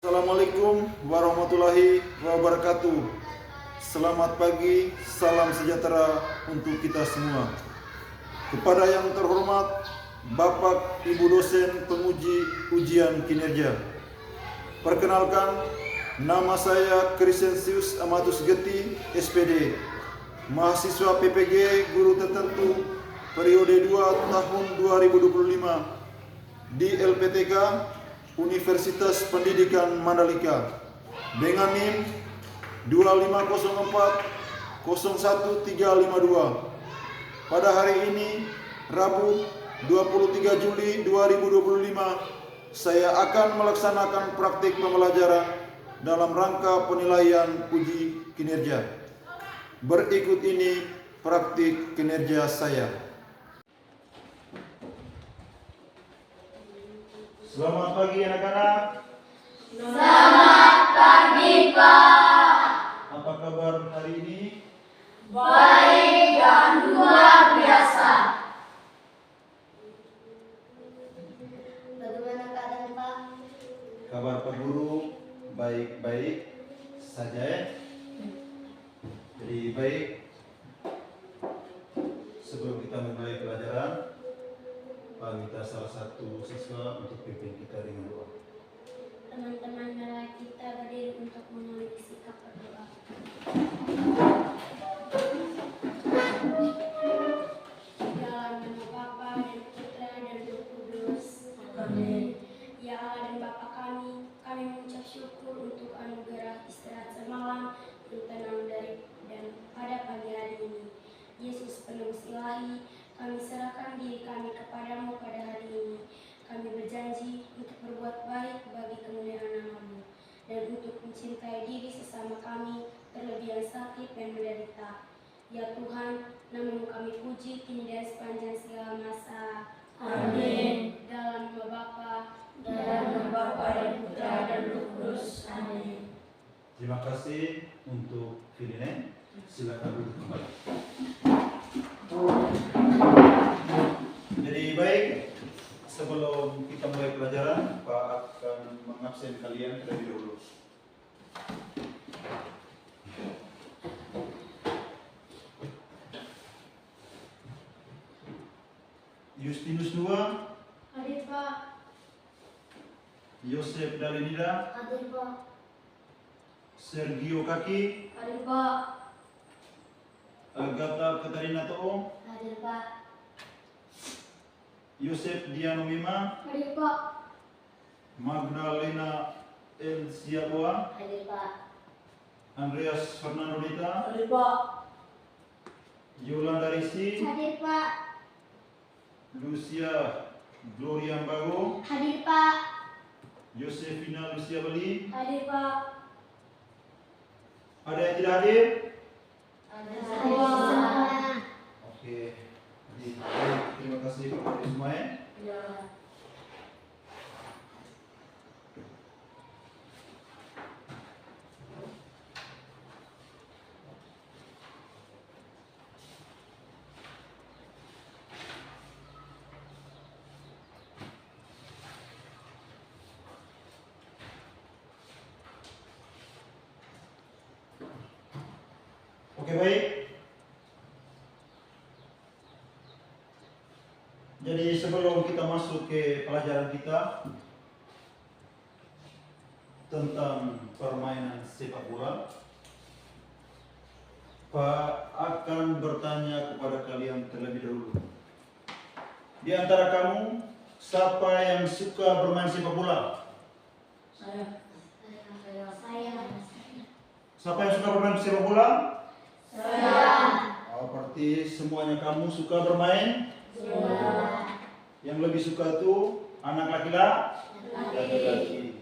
Assalamualaikum warahmatullahi wabarakatuh. Selamat pagi, salam sejahtera untuk kita semua. Kepada yang terhormat Bapak Ibu dosen penguji ujian kinerja. Perkenalkan, nama saya Crescentius Amatus Geti, SPD, mahasiswa PPG Guru Tertentu periode 2 tahun 2025 di LPTK Universitas Pendidikan Mandalika dengan NIM 250401352. Pada hari ini, Rabu 23 Juli 2025, saya akan melaksanakan praktik pembelajaran dalam rangka penilaian uji kinerja. Berikut ini praktik kinerja saya. Selamat pagi anak-anak. Selamat pagi, Pak. Apa kabar hari ini? Baik dan luar biasa. Bagaimana keadaan, Pak? Kabar Pak Guru baik-baik saja ya. Jadi baik, sebelum kita memulai pelajaran, Pak minta salah satu siswa untuk pimpin kita dengan doa. Teman-teman, mari kita berdiri untuk mengambil sikap berdoa. Dalam nama Bapa dan Putra dan Roh Kudus. Amin. Ya Allah dan Bapa kami mengucap syukur untuk anugerah istirahat semalam yang tenang dan pada pagi hari ini. Yesus penebus ilahi, kami serahkan diri kami kepadamu pada hari ini. Kami berjanji untuk berbuat baik bagi kemuliaan nama-Mu dan untuk mencintai diri sesama kami, terlebih yang sakit dan menderita. Ya Tuhan, nama-Mu kami puji kini dan sepanjang segala masa. Amin. Dalam nama Bapa dan Putra dan Roh Kudus. Amin. Terima kasih untuk Filinen. Silakan duduk kembali. Jadi baik, sebelum kita mulai pelajaran, Pak akan mengabsen kalian terlebih dahulu. Justinus 2, Hadir, Pak. Yosef Dalinida, Hadir, Pak. Sergio Kaki, Hadir, Pak. Agatha Katarina Toong, Hadir, Pak. Yosef Diano Mima, Hadir, Pak. Magdalena El Siaboa, Hadir, Pak. Andreas Fernando Dita, Hadir, Pak. Yolanda Risi, Hadir, Pak. Lucia Gloria Mbago, Hadir, Pak. Yosefina Lucia Bali. Hadir, Pak. Ada yang tidak hadir? Hadir. Oke. Baik, terima kasih kepada semua ya. Ya. Oke, baik. Jadi sebelum kita masuk ke pelajaran kita tentang permainan sepak bola, Pak akan bertanya kepada kalian terlebih dahulu. Di antara kamu, siapa yang suka bermain sepak bola? Saya. Siapa yang suka bermain sepak bola? Saya. Oh, berarti semuanya kamu suka bermain? Ya. Yang lebih suka itu anak laki-laki.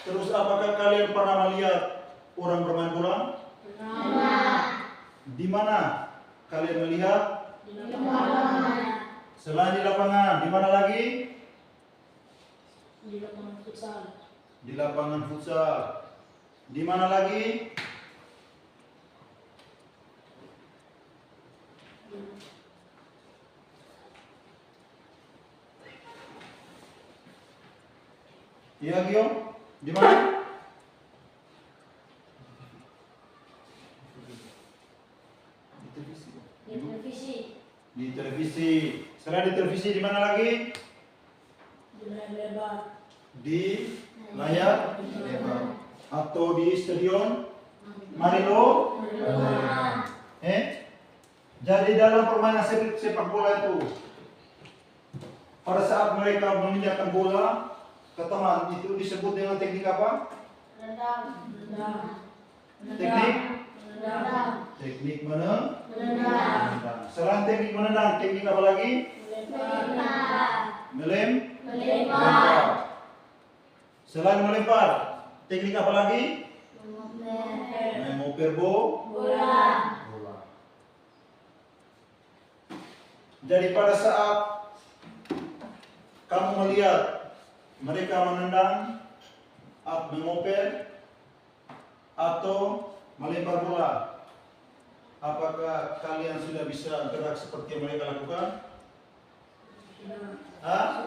Terus apakah kalian pernah melihat orang bermain bola? Di mana kalian melihat? Di lapangan. Selain di lapangan, di mana lagi? Di lapangan futsal. Di lapangan futsal. Di mana lagi? Iya, Gio. Di mana? Di televisi. Di televisi. Di televisi. Setelah di televisi di mana lagi? Di layar lebar. Di layar lebar. Atau di stadion Marilo. Jadi dalam permainan sepak bola itu, pada saat mereka memindahkan bola ke teman, itu disebut dengan teknik apa? Teknik? Teknik menendang. Selain teknik menendang, teknik apa lagi? Melempar. Selain melempar, teknik apa lagi? Mengoper bola. Jadi pada saat kamu melihat mereka menendang, mengoper, atau melempar bola, apakah kalian sudah bisa gerak seperti yang mereka lakukan? Hah?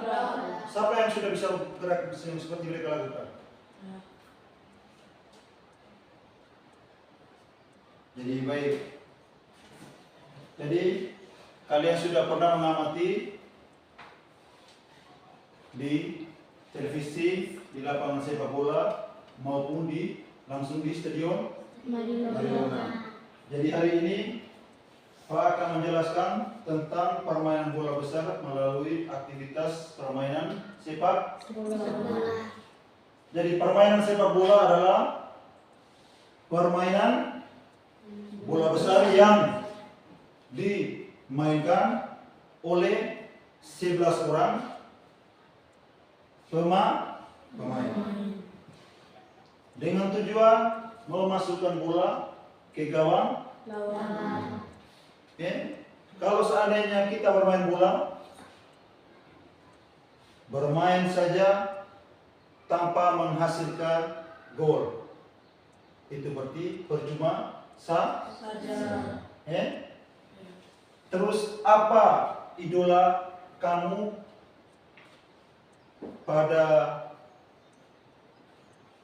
Siapa yang sudah bisa gerak seperti mereka lakukan? Jadi baik. Jadi kalian sudah pernah mengamati di televisi, di lapangan sepak bola, maupun langsung di stadion Marilona. Jadi hari ini Pak akan menjelaskan tentang permainan bola besar melalui aktivitas permainan sepak bola. Jadi permainan sepak bola adalah permainan bola besar yang dimainkan oleh 11 orang pemain dengan tujuan memasukkan bola ke gawang lawan. Kalau seandainya kita bermain bola, bermain saja tanpa menghasilkan gol, itu berarti percuma saja. Terus apa idola kamu pada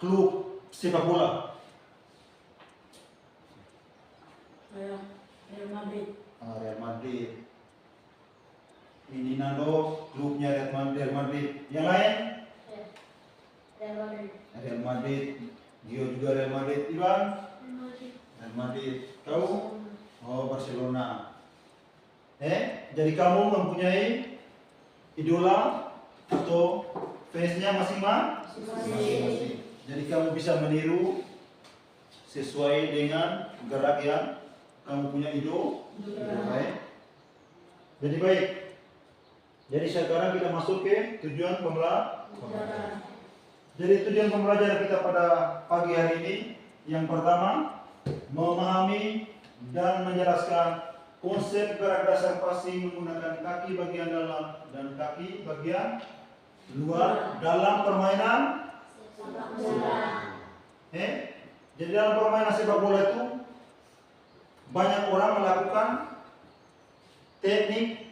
klub sepak bola? Real Madrid. Real Madrid. Ini Nando klubnya Real Madrid. Yang lain? Real Madrid. Gio juga Real Madrid. Iwan? Real Madrid. Kau? Oh, Barcelona. Jadi kamu mempunyai idola atau fansnya masing-masing. Jadi kamu bisa meniru sesuai dengan gerak yang kamu punya idola. Jadi baik. Jadi sekarang kita masuk ke tujuan pembelajaran. Jadi tujuan pembelajaran kita pada pagi hari ini, yang pertama, memahami dan menjelaskan konsep gerak dasar passing menggunakan kaki bagian dalam dan kaki bagian luar dalam permainan sepak bola. Jadi dalam permainan sepak bola itu banyak orang melakukan teknik.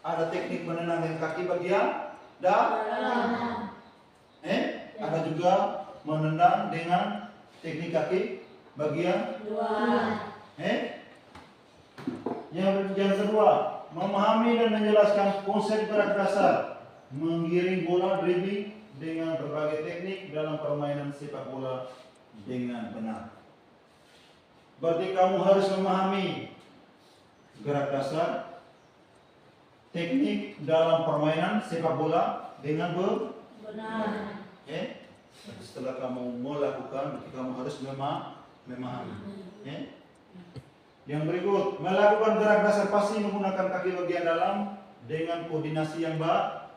Ada teknik menendang dengan kaki bagian dalam. Ada juga menendang dengan teknik kaki bagian luar. Yang kedua, memahami dan menjelaskan konsep gerak dasar menggiring bola dribbling dengan berbagai teknik dalam permainan sepak bola dengan benar. Berarti kamu harus memahami gerak dasar, teknik dalam permainan sepak bola dengan benar. Setelah kamu melakukan, berarti kamu harus memahami. Yang berikut, melakukan gerak dasar passing menggunakan kaki bagian dalam dengan koordinasi yang baik.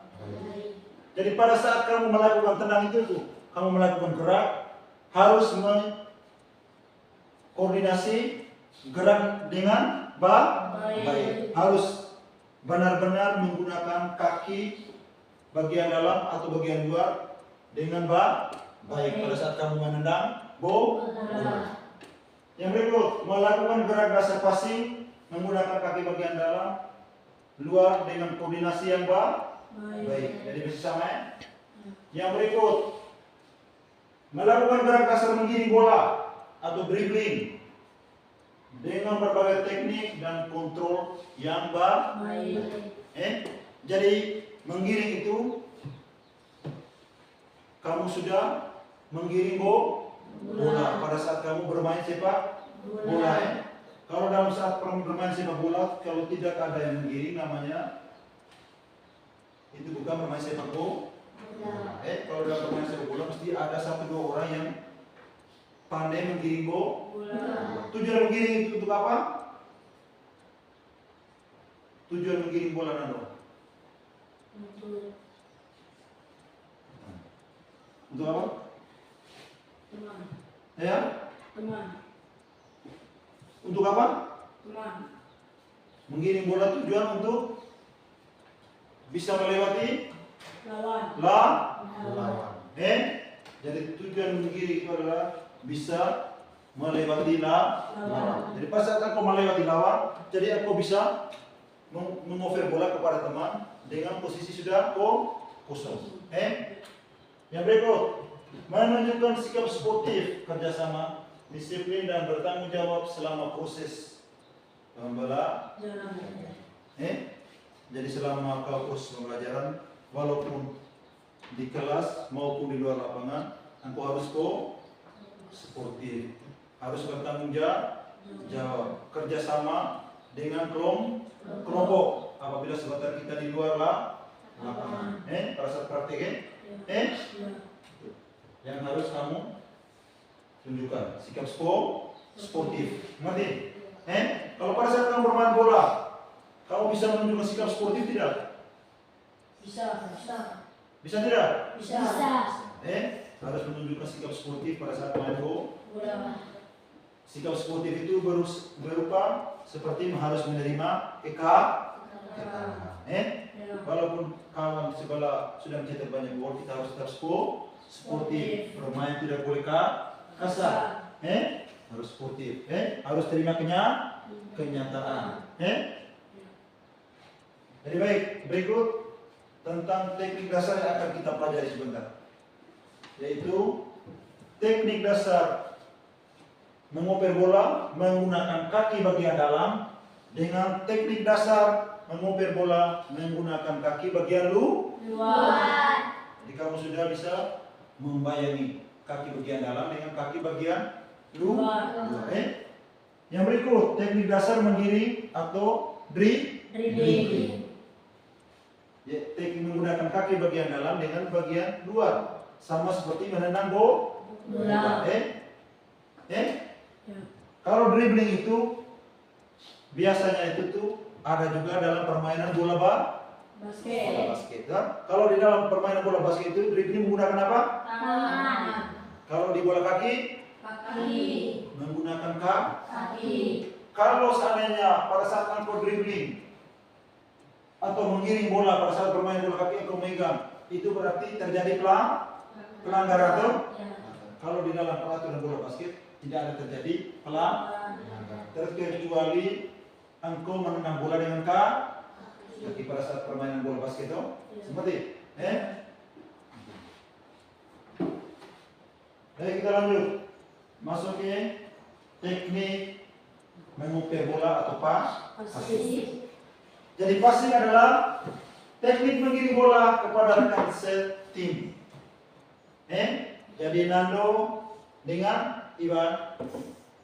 Jadi pada saat kamu melakukan tendang itu, kamu melakukan gerak, harus koordinasi gerak dengan baik. Harus benar-benar menggunakan kaki bagian dalam atau bagian luar dengan baik pada saat kamu menendang bola. Yang berikut, melakukan gerak dasar passing menggunakan kaki bagian dalam luar dengan koordinasi yang Baik. Jadi bisa sama ya? Yang berikut, melakukan gerak dasar menggiring bola atau dribbling dengan berbagai teknik dan kontrol yang baik. Jadi menggiring itu kamu sudah menggiring bola pada saat kamu bermain sepak bola. Kalau dalam saat bermain sepak bola, kalau tidak ada yang menggiring, namanya itu bukan bermain sepak bola. Kalau dalam bermain sepak bola mesti ada 1-2 orang yang pandai menggiring bola. Tujuan menggiring itu untuk apa? Tujuan menggiring bola Nando? Untuk apa? Teman. Ya? Teman. Untuk apa? Teman. Menggiring bola tujuan untuk bisa melewati Lawan. lawan. Jadi tujuan menggiring itu adalah bisa melewati lawan. Jadi pas saat engkau melewati lawan, jadi engkau bisa mengover bola kepada teman dengan posisi sudah kosong. Yang berikut, menunjukkan sikap sportif, kerjasama, disiplin dan bertanggung jawab selama proses pembelajaran. Jadi selama kau proses pembelajaran, walaupun di kelas maupun di luar lapangan, engkau harus sportif, harus bertanggung jawab, kerjasama dengan kelompok. Apabila sebentar kita di luar lapangan, pada saat praktek, yang harus kamu tunjukkan sikap sportif. Ngerti? Kalau pada saat kamu bermain bola, kamu bisa menunjukkan sikap sportif tidak? Bisa. Bisa tidak? Bisa. Harus menunjukkan sikap sportif pada saat main Bola. Sikap sportif itu berupa seperti harus menerima kekalahan. Walaupun kawan sebelah sudah mencetak banyak gol, kita harus tetap sportif. Bermain tidak boleh kasar. Harus sportif. Harus terima kenyataan. Jadi baik, berikut tentang teknik dasar yang akan kita pelajari sebentar, yaitu teknik dasar mengoper bola menggunakan kaki bagian dalam dengan teknik dasar mengoper bola menggunakan kaki bagian luar. Jadi kamu sudah bisa membayangi kaki bagian dalam dengan kaki bagian luar. Yang berikut teknik dasar menggiring atau dribbling. Teknik menggunakan kaki bagian dalam dengan bagian luar, sama seperti menendang bola. Kalau dribbling itu biasanya itu tuh ada juga dalam permainan bola basket. Kalau di dalam permainan bola basket itu dribbling menggunakan apa? Tangan. Kalau di bola kaki menggunakan kaki. Kalau seandainya pada saat engkau dribbling atau menggiring bola pada saat bermain bola kaki engkau megang, itu berarti terjadi pelanggaran atau? Kalau di dalam peraturan bola basket tidak ada terjadi pelanggaran, terkecuali engkau menendang bola dengan kaki pada saat permainan bola basket itu. Seperti Baik, kita lanjut masuk ke teknik mengoper bola atau passing. Jadi passing adalah teknik menggiring bola kepada rekan setim. Jadi Nando dengan Iwan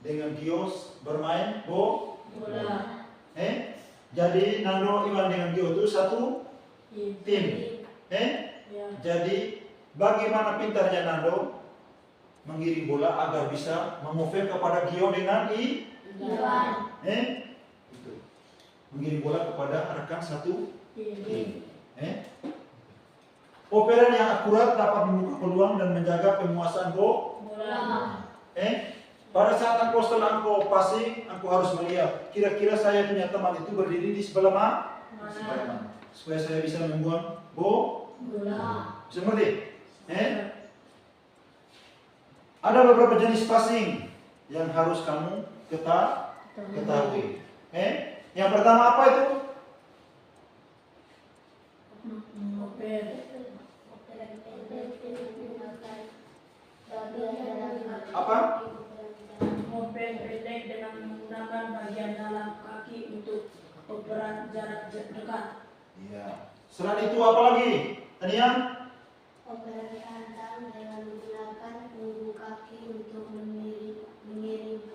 dengan Gios bermain bola. Jadi Nando, Iwan dengan Gio itu satu tim. Jadi bagaimana pintarnya Nando menggiring bola agar bisa mengover kepada Gio dengan Iwan. Itu. Menggiring bola kepada rekan satu tim. Operan yang akurat dapat membuka peluang dan menjaga penguasaan bola. Pada saat engkau setelah engkau passing, engkau harus melihat kira-kira saya punya teman itu berdiri di sebelah mana, supaya saya bisa membuang bola. Bisa mengerti? Ada beberapa jenis passing yang harus kamu ketahui. Yang pertama apa itu? Apa? Mopen pendek dengan menggunakan bagian dalam kaki untuk operan jarak dekat. Iya. Selain itu apa lagi? Tania? Operan kandang dengan menggunakan punggung kaki untuk mengirim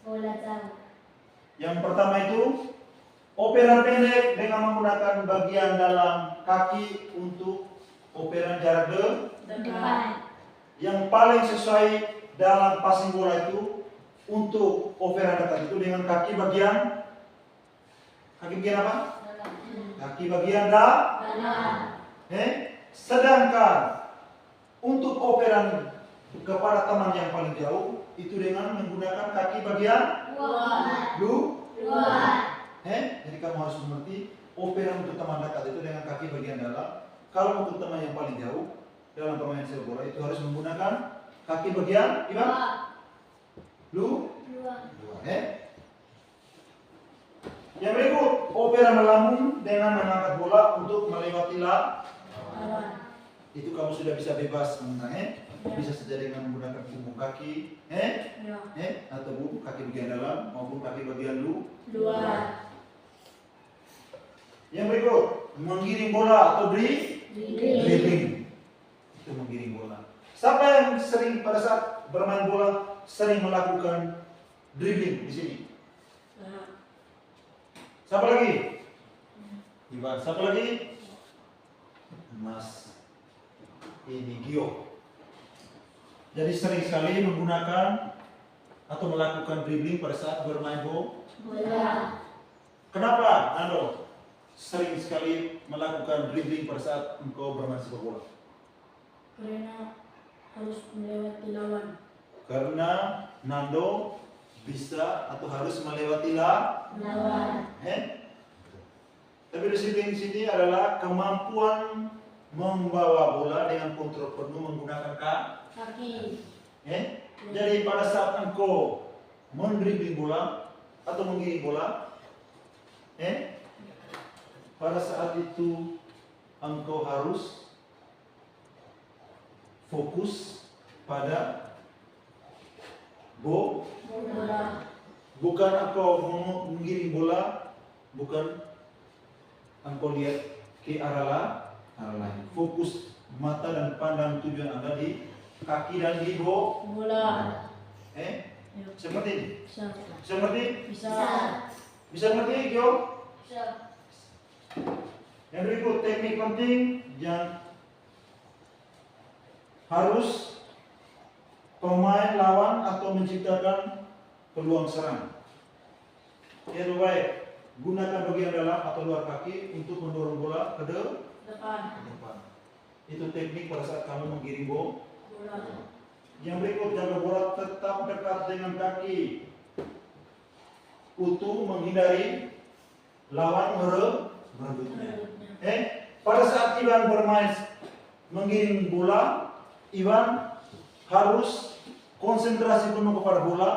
bola jauh. Yang pertama itu operan pendek dengan menggunakan bagian dalam kaki untuk operan jarak Dekat. Yang paling sesuai dalam passing bola itu untuk operan dekat itu dengan kaki bagian apa? Kaki bagian Dalam. Sedangkan untuk operan kepada teman yang paling jauh itu dengan menggunakan kaki bagian Luar. Jadi kamu harus mengerti operan untuk teman dekat itu dengan kaki bagian dalam. Kalau untuk teman yang paling jauh dalam permainan sepak bola itu harus menggunakan kaki bagian luar. Yang berikut operan melambung dengan mengangkat bola untuk melewati Lawan. itu kamu sudah bisa bebas mengenai bisa saja dengan menggunakan punggung kaki atau kaki bagian dalam maupun kaki bagian Luar. Yang berikut menggiring bola atau dribbling. Itu menggiring bola. Siapa yang sering pada saat bermain bola sering melakukan dribbling di sini? Siapa lagi? Ivan. Siapa lagi? Mas. Ini Gio. Jadi sering sekali menggunakan atau melakukan dribbling pada saat bermain Bola. Kenapa, Nando? Sering sekali melakukan dribbling pada saat engkau bermain sepak bola? Karena harus melewati lawan. Karena Nando bisa atau harus melewati lawan. Tapi di sini adalah kemampuan membawa bola dengan kontrol penuh menggunakan Kaki. Jadi pada saat engkau mendribbling bola atau menggiring bola, pada saat itu engkau harus fokus pada Bola. bukan engkau menggiring bola, bukan engkau lihat ke arah lain. Fokus mata dan pandang tujuan Anda di kaki dan di Bola. seperti ini. Bisa. Bisa mengerti? Bisa. Bisa mengerti, Gio? Bisa. Yang berikut teknik penting yang harus pemain lawan atau menciptakan peluang serang. Yang baik, gunakan bagian dalam atau luar kaki untuk mendorong bola ke Depan. depan. Itu teknik pada saat kamu menggiring bola. Bola. Yang berikut, jaga bola tetap dekat dengan kaki. Utuh menghindari lawan merebutnya. Pada saat Iwan bermain menggiring bola, Iwan harus konsentrasi penuh kepada bola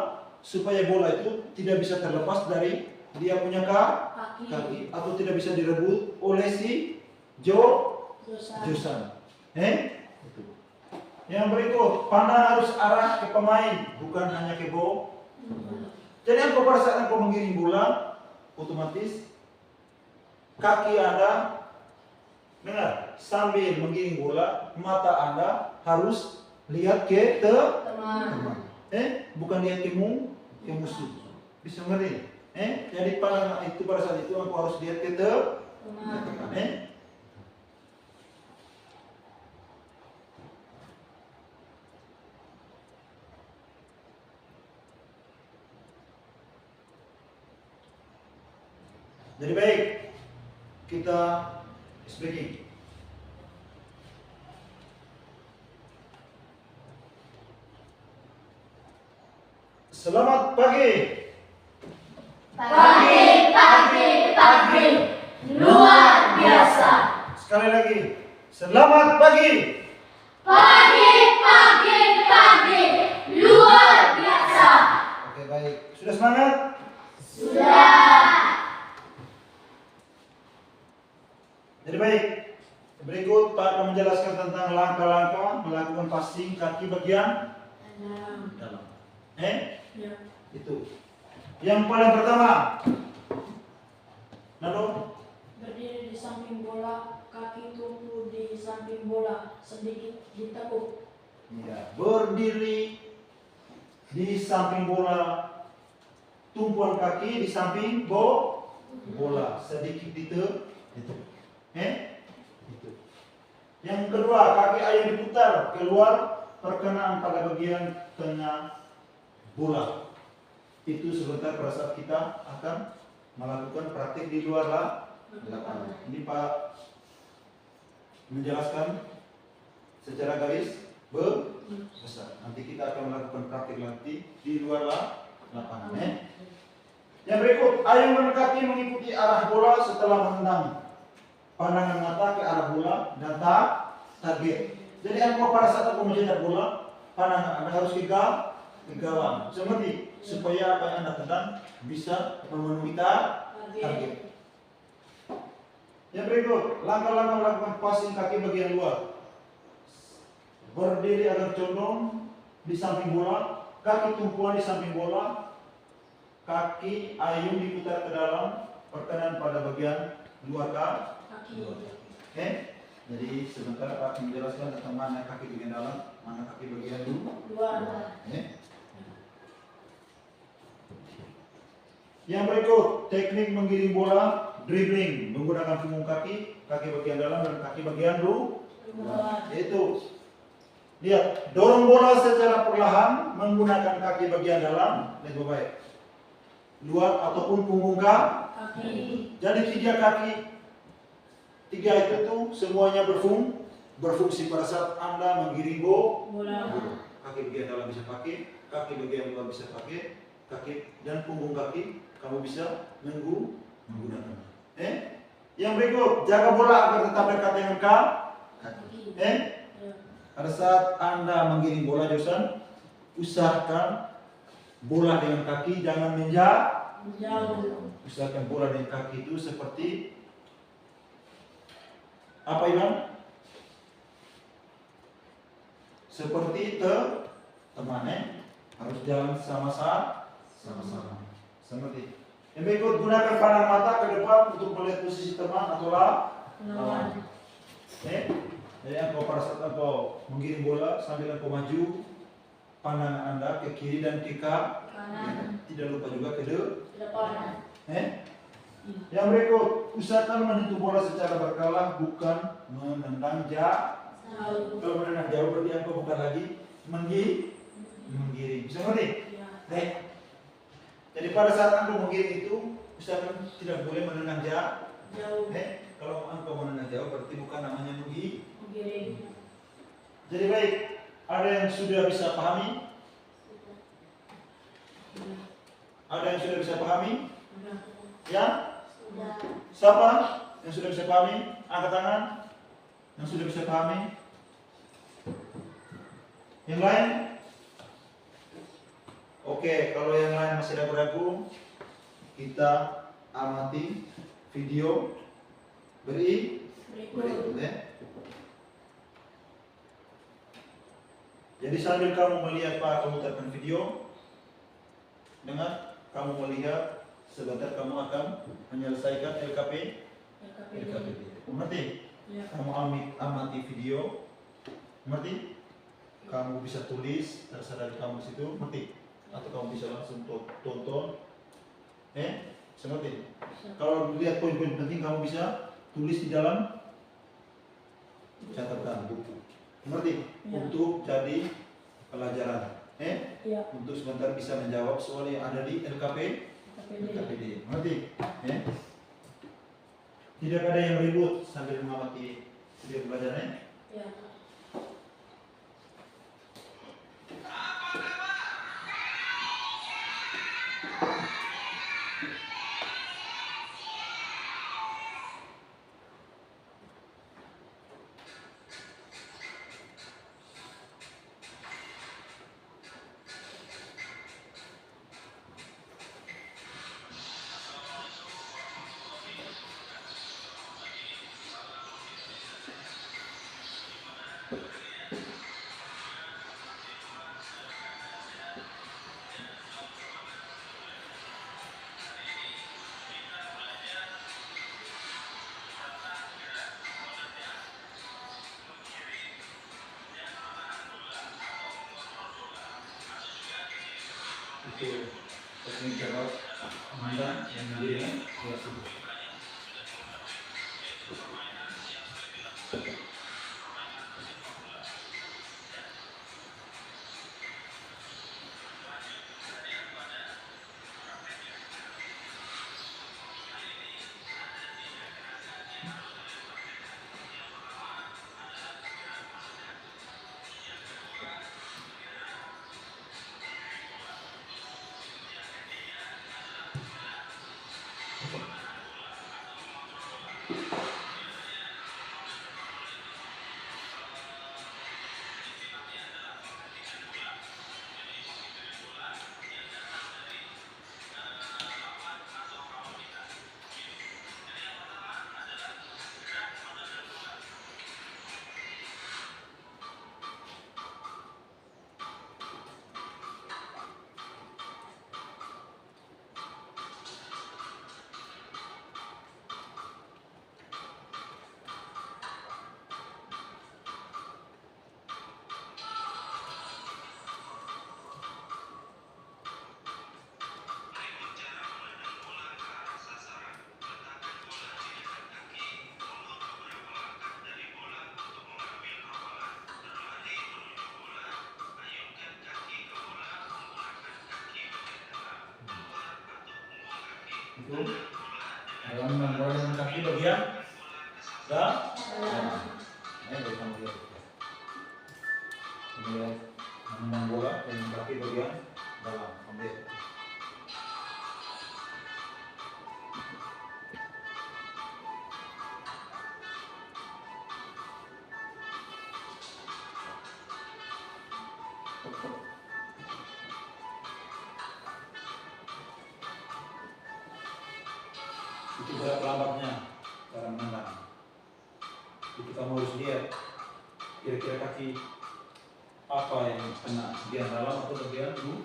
supaya bola itu tidak bisa terlepas dari dia punya kaki atau tidak bisa direbut oleh si Josan. Itu. Yang berikut, pandang harus arah ke pemain, bukan hanya ke bola. Jadi pada saat engkau menggiring bola, otomatis kaki Anda dengar sambil menggiring bola, mata Anda harus lihat ke teman. Bukan lihat ke musuh. Bisa mengerti? Jadi pada itu pada saat itu engkau harus lihat ke teman. Jadi baik, kita speaking. Selamat pagi. Pagi. Luar biasa. Sekali lagi, selamat pagi. Pagi. Luar biasa. Oke baik, sudah semangat? Sudah. Jadi baik, Berikut Pak akan menjelaskan tentang langkah-langkah melakukan passing kaki bagian dalam. Ya. Itu. Yang paling pertama, Nado, Berdiri di samping bola, kaki tumpu di samping bola, sedikit ditekuk. ya, berdiri di samping bola, tumpuan kaki di samping bola, sedikit itu. Itu. Yang kedua, kaki ayam diputar keluar perkenaan pada bagian tengah bola. Itu sebentar pada saat kita akan melakukan praktik di luar lapangan. Ini Pak menjelaskan secara garis besar. Nanti kita akan melakukan praktik nanti di luar lapangan. Yang berikut, ayam dan kaki mengikuti arah bola setelah menendang. Pandangan mata ke arah bola dan target. Jadi engkau pada saat engkau mencetak bola, pandangan Anda harus ke gawang. Seperti supaya apa yang Anda tendang bisa memenuhi target. Yang berikut, langkah-langkah melakukan passing kaki bagian luar. Berdiri agar condong di samping bola, kaki tumpuan di samping bola, kaki ayun diputar ke dalam, perkenan pada bagian luar kaki. Jadi sebentar Pak menjelaskan tentang mana kaki bagian dalam, mana kaki bagian luar. Yang berikut, teknik menggiring bola, dribbling menggunakan punggung kaki, kaki bagian dalam dan kaki bagian luar. Itu. Lihat, dorong bola secara perlahan menggunakan kaki bagian dalam, lebih baik. Luar ataupun punggung kaki. Jadi 3 kaki. 3 itu tuh semuanya berfungsi pada saat Anda menggiring bola. Kaki bagian dalam bisa pakai, kaki bagian luar bisa pakai, kaki dan punggung kaki kamu bisa menggunakan. Yang berikut, jaga bola agar tetap dekat dengan kaki. Pada saat Anda menggiring bola Josan, usahakan bola dengan kaki jangan menjauh. Usahakan bola dengan kaki itu seperti apa Iwan? Seperti teman harus jalan sama-sama. Seperti. Yang berikut, gunakan pandang mata ke depan untuk melihat posisi teman atau lawan. Jadi engkau pada saat engkau menggiring bola sambil engkau maju, pandangan Anda ke kiri dan ke kanan. Tidak lupa juga ke depan. Yang berikut, usahakan menyentuh bola secara berkala, bukan menendang jauh. Kalau menendang jauh berarti engkau bukan lagi menggiring. Bisa ngerti? Jadi pada saat engkau menggiring itu, usahakan tidak boleh menendang jauh. Kalau engkau menendang jauh berarti bukan namanya menggiring. Jadi baik, ada yang sudah bisa pahami? Ada yang sudah bisa pahami? Ya? Siapa yang sudah bisa pahami? Angkat tangan. Yang sudah bisa pahami? Yang lain? Oke, kalau yang lain masih ragu-ragu, kita amati video berikut ya. Jadi sambil kamu melihat Pak memutarkan video, dengan kamu melihat sebentar kamu akan menyelesaikan LKP. Mengerti? Ya. Kamu amati video, mengerti? Kamu bisa tulis terserah dari kamu situ, mengerti? Atau kamu bisa langsung tonton, seperti. Kalau lihat poin-poin penting kamu bisa tulis di dalam catatan buku. Mengerti? Ya. Untuk jadi pelajaran. Ya. Untuk sebentar bisa menjawab soal yang ada di LKPD. Mengerti? Tidak ada yang ribut sambil mengamati video pelajarannya. Ya. Itu teknik jawab komandan yang berdiri ya sudah. Itu dalam menggunakan kaki bagian dalam. Dari kamu lihat. Kemudian menendang bola dengan kaki bagian dalam. Ambil. Itu gerak lambatnya cara menendang. Itu kamu harus lihat kira-kira kaki apa yang kena, bagian dalam atau bagian luar.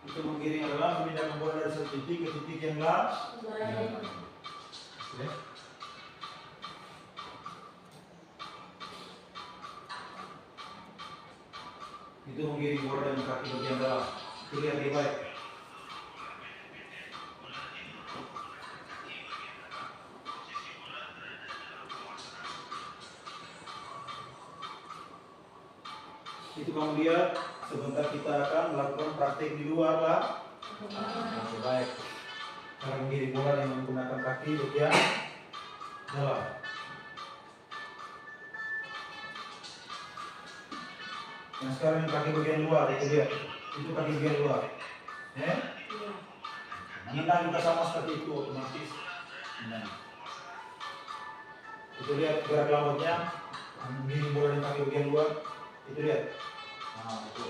Itu menggiring adalah memindahkan bola dari satu titik ke titik yang lain. Ya. Itu menggiring bola dengan kaki bagian dalam. Itu lihat lebih baik. Itu kamu lihat. Sebentar kita akan melakukan praktik di luar lah. Baik. Cara menggiring bola dengan menggunakan kaki bagian dalam. Yang sekarang yang kaki bagian luar itu lihat. Itu kaki bagian luar. Ya? Menendang juga sama seperti itu otomatis. Nah. Itu lihat gerak lambatnya. Menggiring bola dengan kaki bagian luar. Itu lihat. Nah, itu.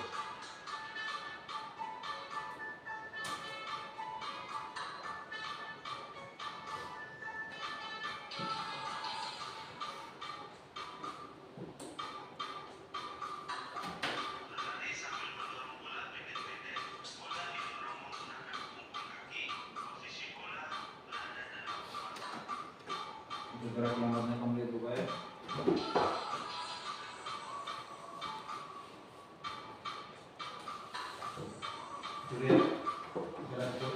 Itu gerak lambatnya kamu lihat juga ya. Lihat gerak itu.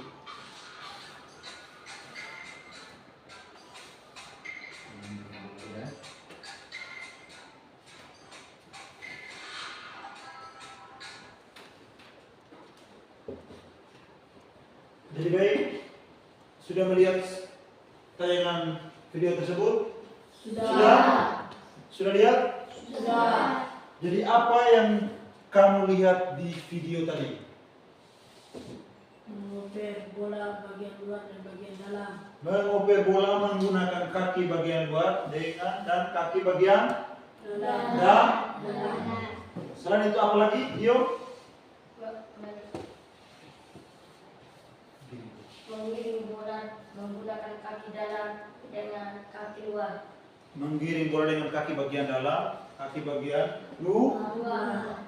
Jadi baik, sudah melihat tayangan video tersebut? Sudah. Sudah lihat? Sudah. Jadi apa yang kamu lihat di video tadi? Mengoper bola bagian luar dan bagian dalam. Mengoper bola menggunakan kaki bagian luar dan kaki bagian dalam. Selain itu apa lagi, Tio? Mengirim bola menggunakan kaki dalam dengan kaki luar. Menggiring bola dengan kaki bagian dalam, kaki bagian luar.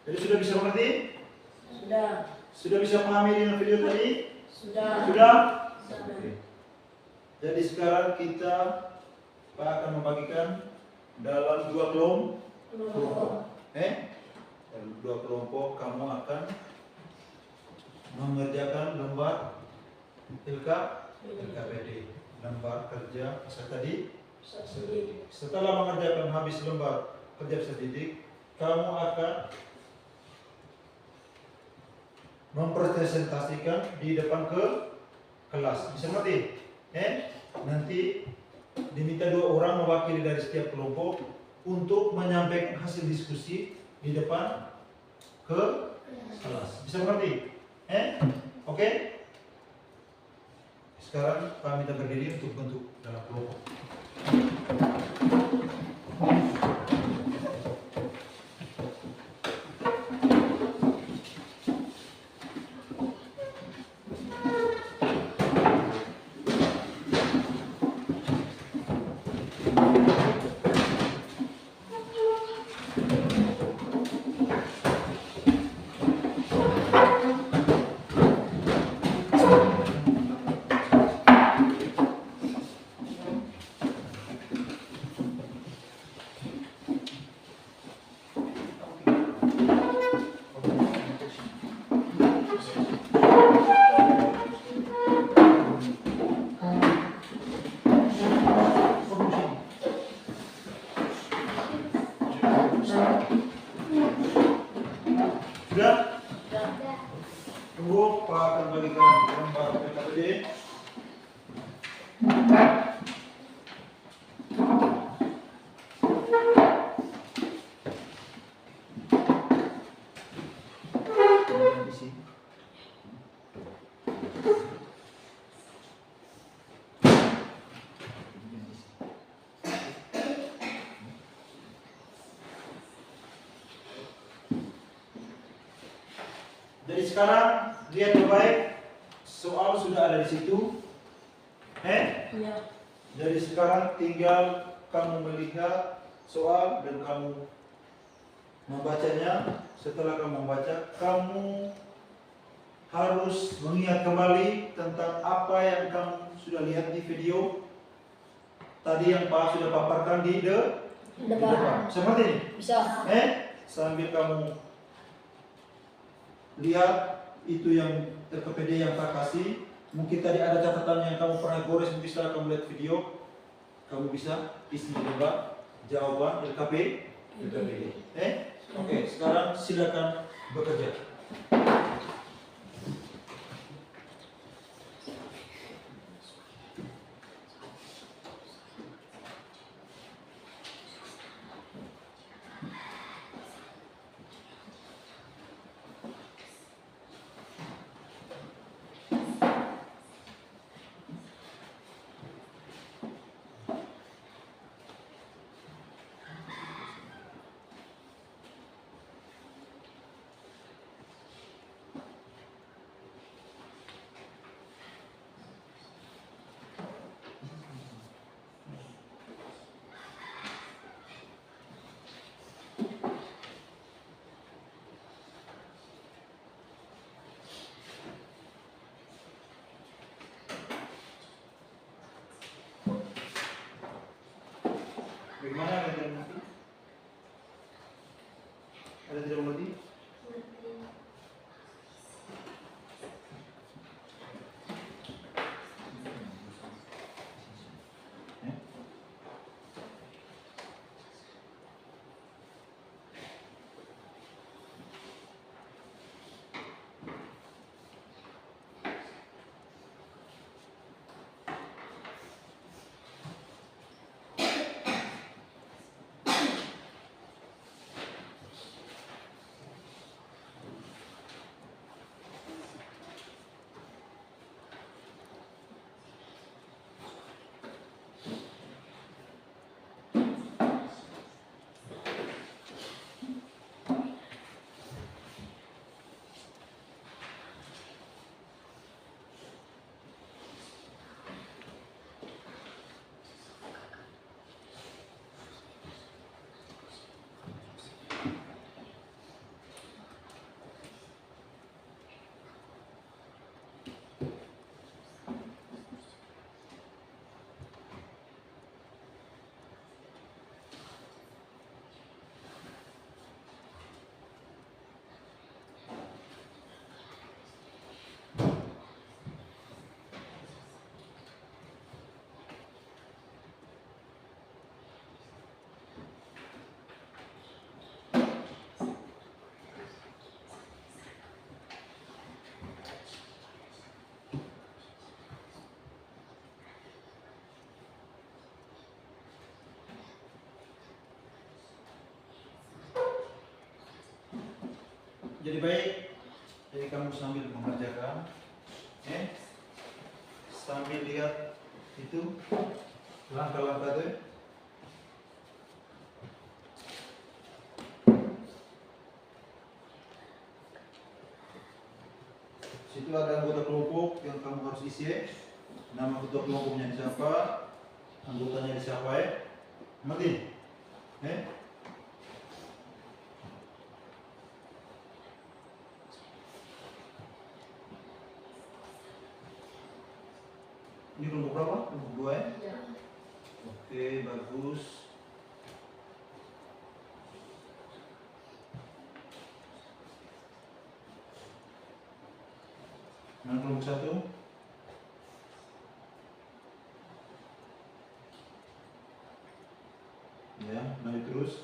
Jadi sudah bisa mengerti? Sudah. Sudah bisa memahami dengan video tadi? Sudah. Sudah? Sudah. Jadi sekarang kita akan membagikan dalam 2 kelompok. Dalam 2 kelompok kamu akan mengerjakan lembar LKPD, lembar kerja peserta didik. Setelah mengerjakan habis lembar kerja peserta didik, kamu akan mempresentasikan di depan kelas. Bisa mengerti? Nanti diminta 2 orang mewakili dari setiap kelompok untuk menyampaikan hasil diskusi di depan kelas. Bisa mengerti? Oke? Sekarang kami minta berdiri untuk bentuk dalam kelompok. Sudah? Tunggu, Pak akan bagikan lembar PKPD. Di sini. Jadi sekarang lihat baik, soal sudah ada di situ. Iya. Jadi sekarang tinggal kamu melihat soal dan kamu membacanya. Setelah kamu membaca, kamu harus mengingat kembali tentang apa yang kamu sudah lihat di video tadi yang Pak sudah paparkan di depan. Seperti ini. Bisa. Sambil kamu lihat itu yang LKPD yang Pak kasih. Mungkin tadi ada catatan yang kamu pernah gores, mungkin setelah kamu lihat video kamu bisa isi di depan jawaban LKPD. Oke, sekarang silakan bekerja. Bagaimana, ada yang mengerti? Ada yang tidak mengerti? Jadi baik, jadi kamu sambil mengerjakan, sambil lihat itu langkah-langkah itu. Situ ada anggota kelompok yang kamu harus isi. Nama ketua kelompoknya siapa, anggotanya siapa ya? Ngerti? Ini kelompok berapa? Kelompok 2 ya? Ya. Oke, bagus. Nah, kelompok 1. Ya, lanjut terus.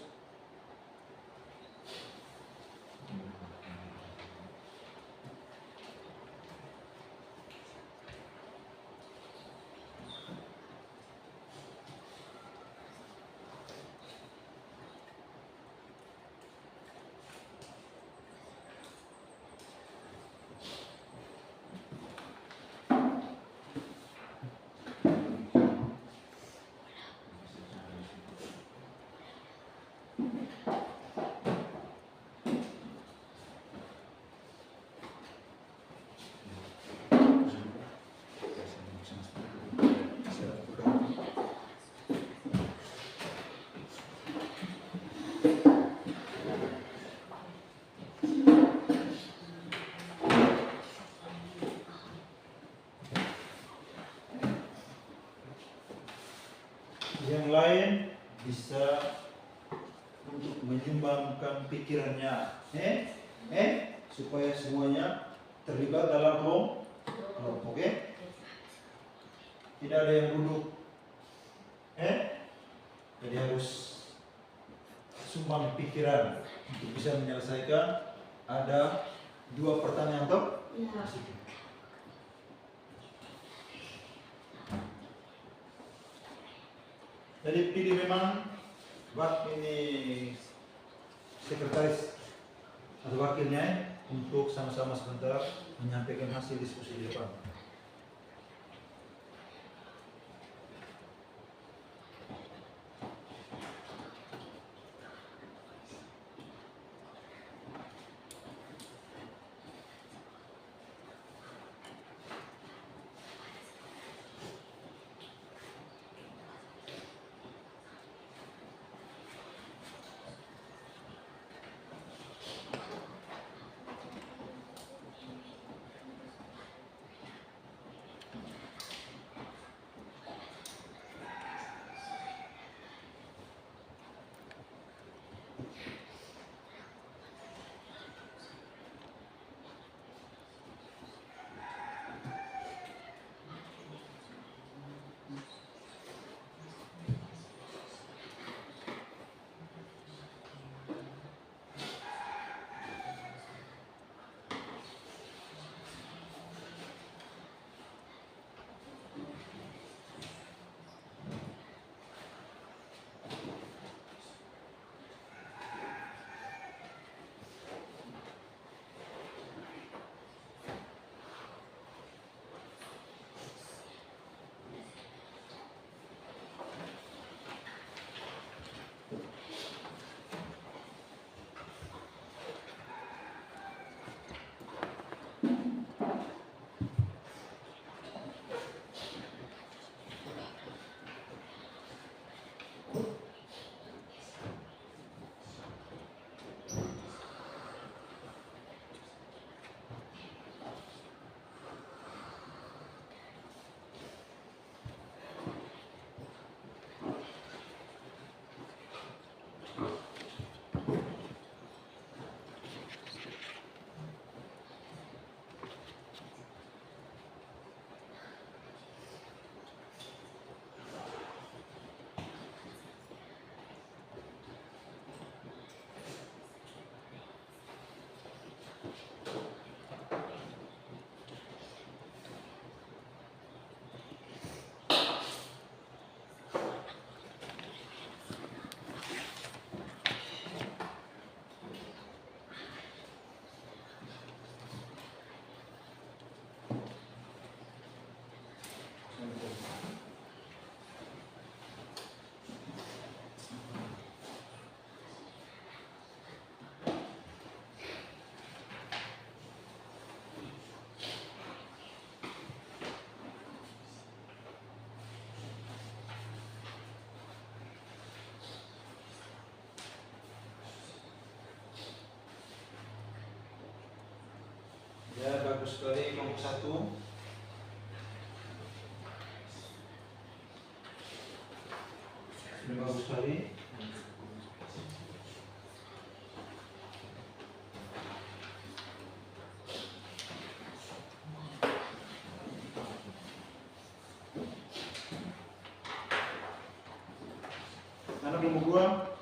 Yang lain bisa untuk menyumbangkan pikirannya, supaya semuanya terlibat dalam kelompok, oke? Tidak ada yang duduk, jadi harus sumbang pikiran untuk bisa menyelesaikan. Ada 2 pertanyaan toh? Ya. Jadi pilih memang ini sekretaris atau wakilnya untuk sama-sama sebentar menyampaikan hasil diskusi di depan. Ya, bagus sekali kelompok 1. Sudah bagus sekali. Anak kelompok 2.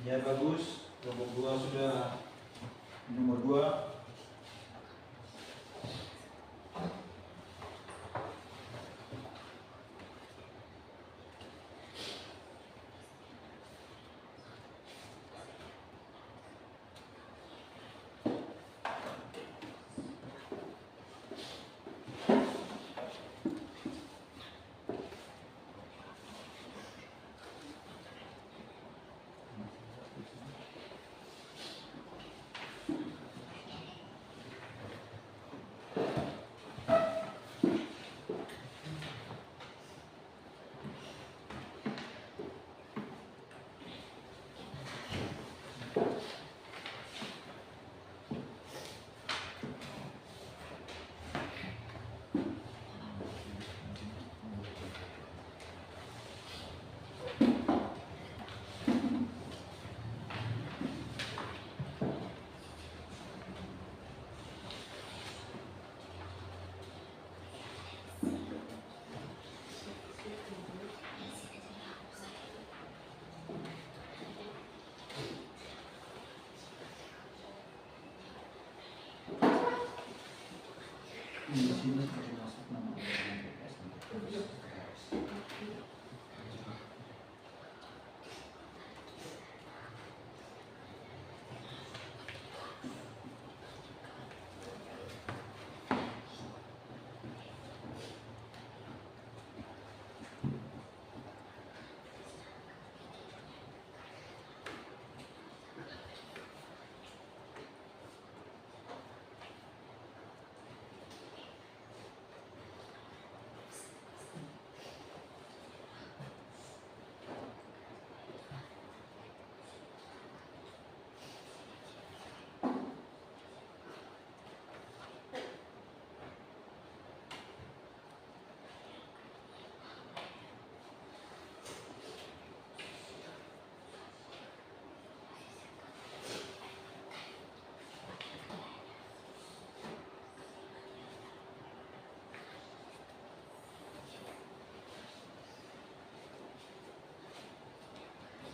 Ya, bagus. Kelompok 2 sudah nomor 2. Di sini masuk nama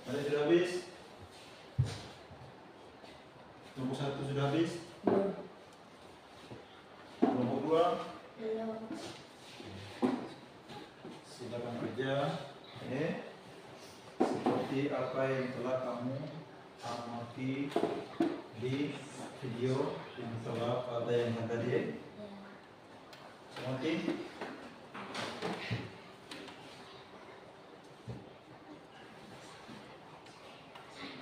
Ada sudah habis? Kelompok 1 sudah habis? Kelompok 2? Silakan kerja. Seperti apa yang telah kamu amati di video yang telah tayangkan tadi. Seperti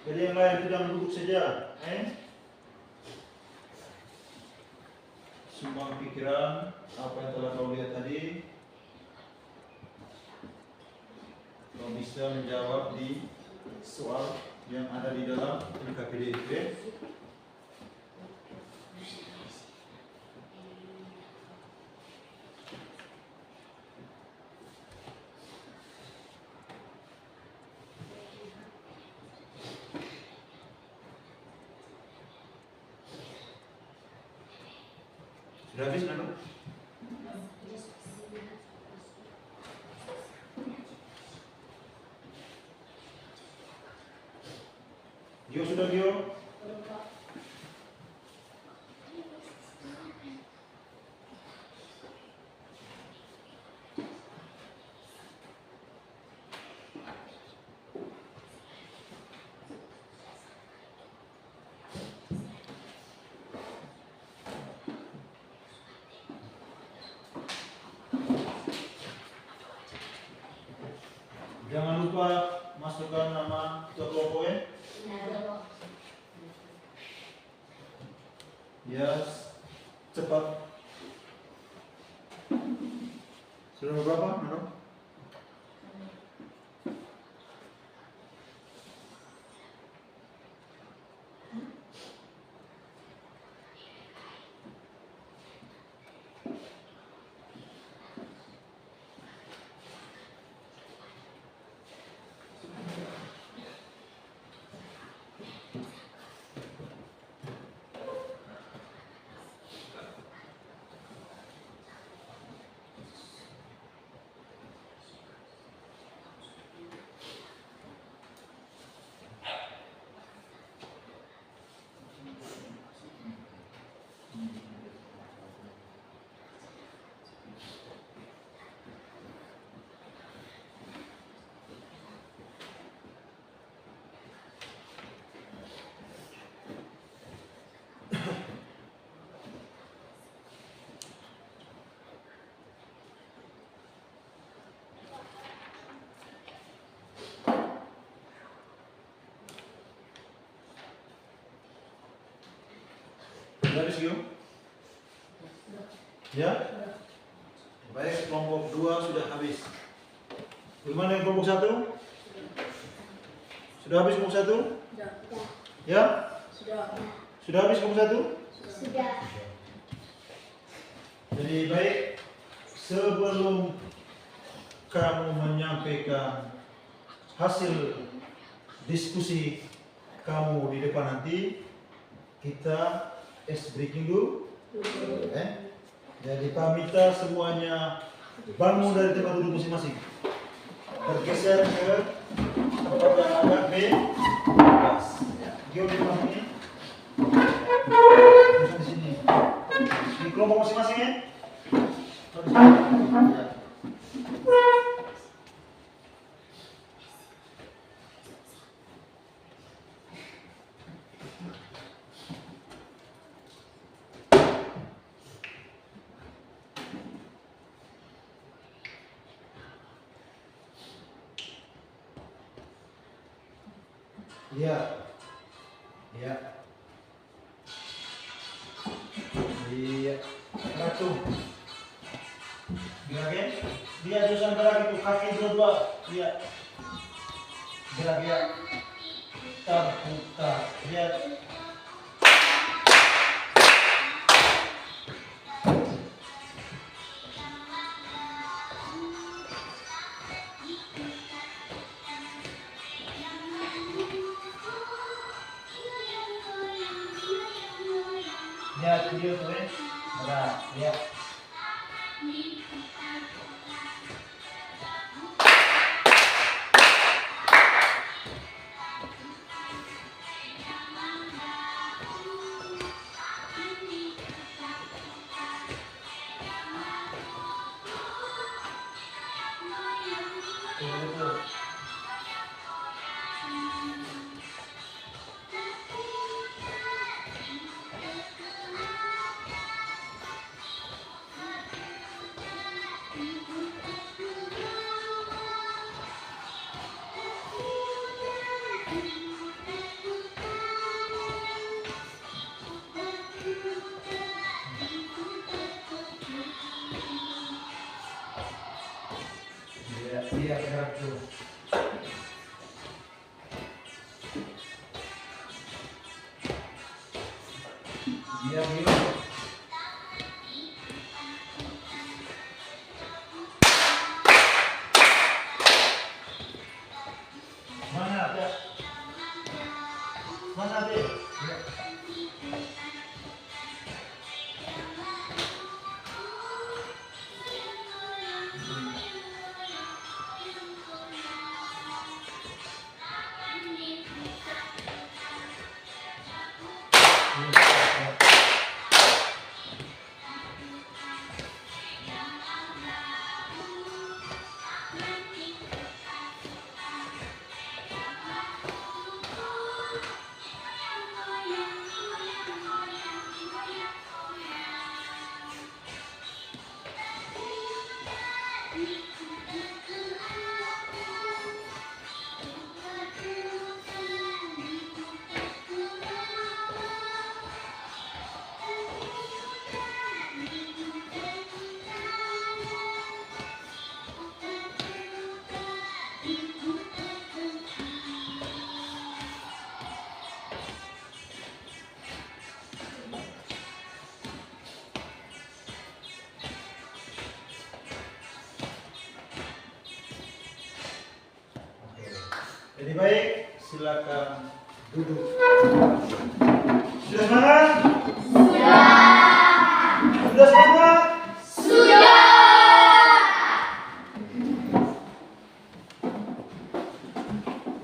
jadi yang lain itu jangan duduk saja, sumbang pikiran apa yang telah kau lihat tadi. Kau bisa menjawab di soal yang ada di dalam LKPD. Sudah habis, Nando? Gio sudah, Gio? Jangan lupa masukkan nama ketua kelompok ya. Ya, cepat. Sudah berapa? Mano? Sudah habis Gio? Ya? Baik, kelompok 2 sudah habis. Gimana yang kelompok 1? Sudah habis kelompok 1? Sudah. Ya? Sudah. Sudah habis kelompok 1? Sudah. Jadi baik, sebelum kamu menyampaikan hasil diskusi kamu di depan nanti, kita breaking dulu. Jadi kami minta semuanya bangun dari tempat duduk masing-masing, bergeser ke tempat yang agak bebas. Gio di depan ini, di sini, di kelompok masing-masing ya. Iya, iya, iya, ratu, gerakin, dia jurusan gerak itu kaki dua, iya, gerak ya, putar, iya. Lihat video tuh ada, lihat. Iya, gerak tuh. Iya, gitu. Mana ada? Mana ada? Ya. Jadi baik, silakan duduk. Sudah semangat? Sudah semangat?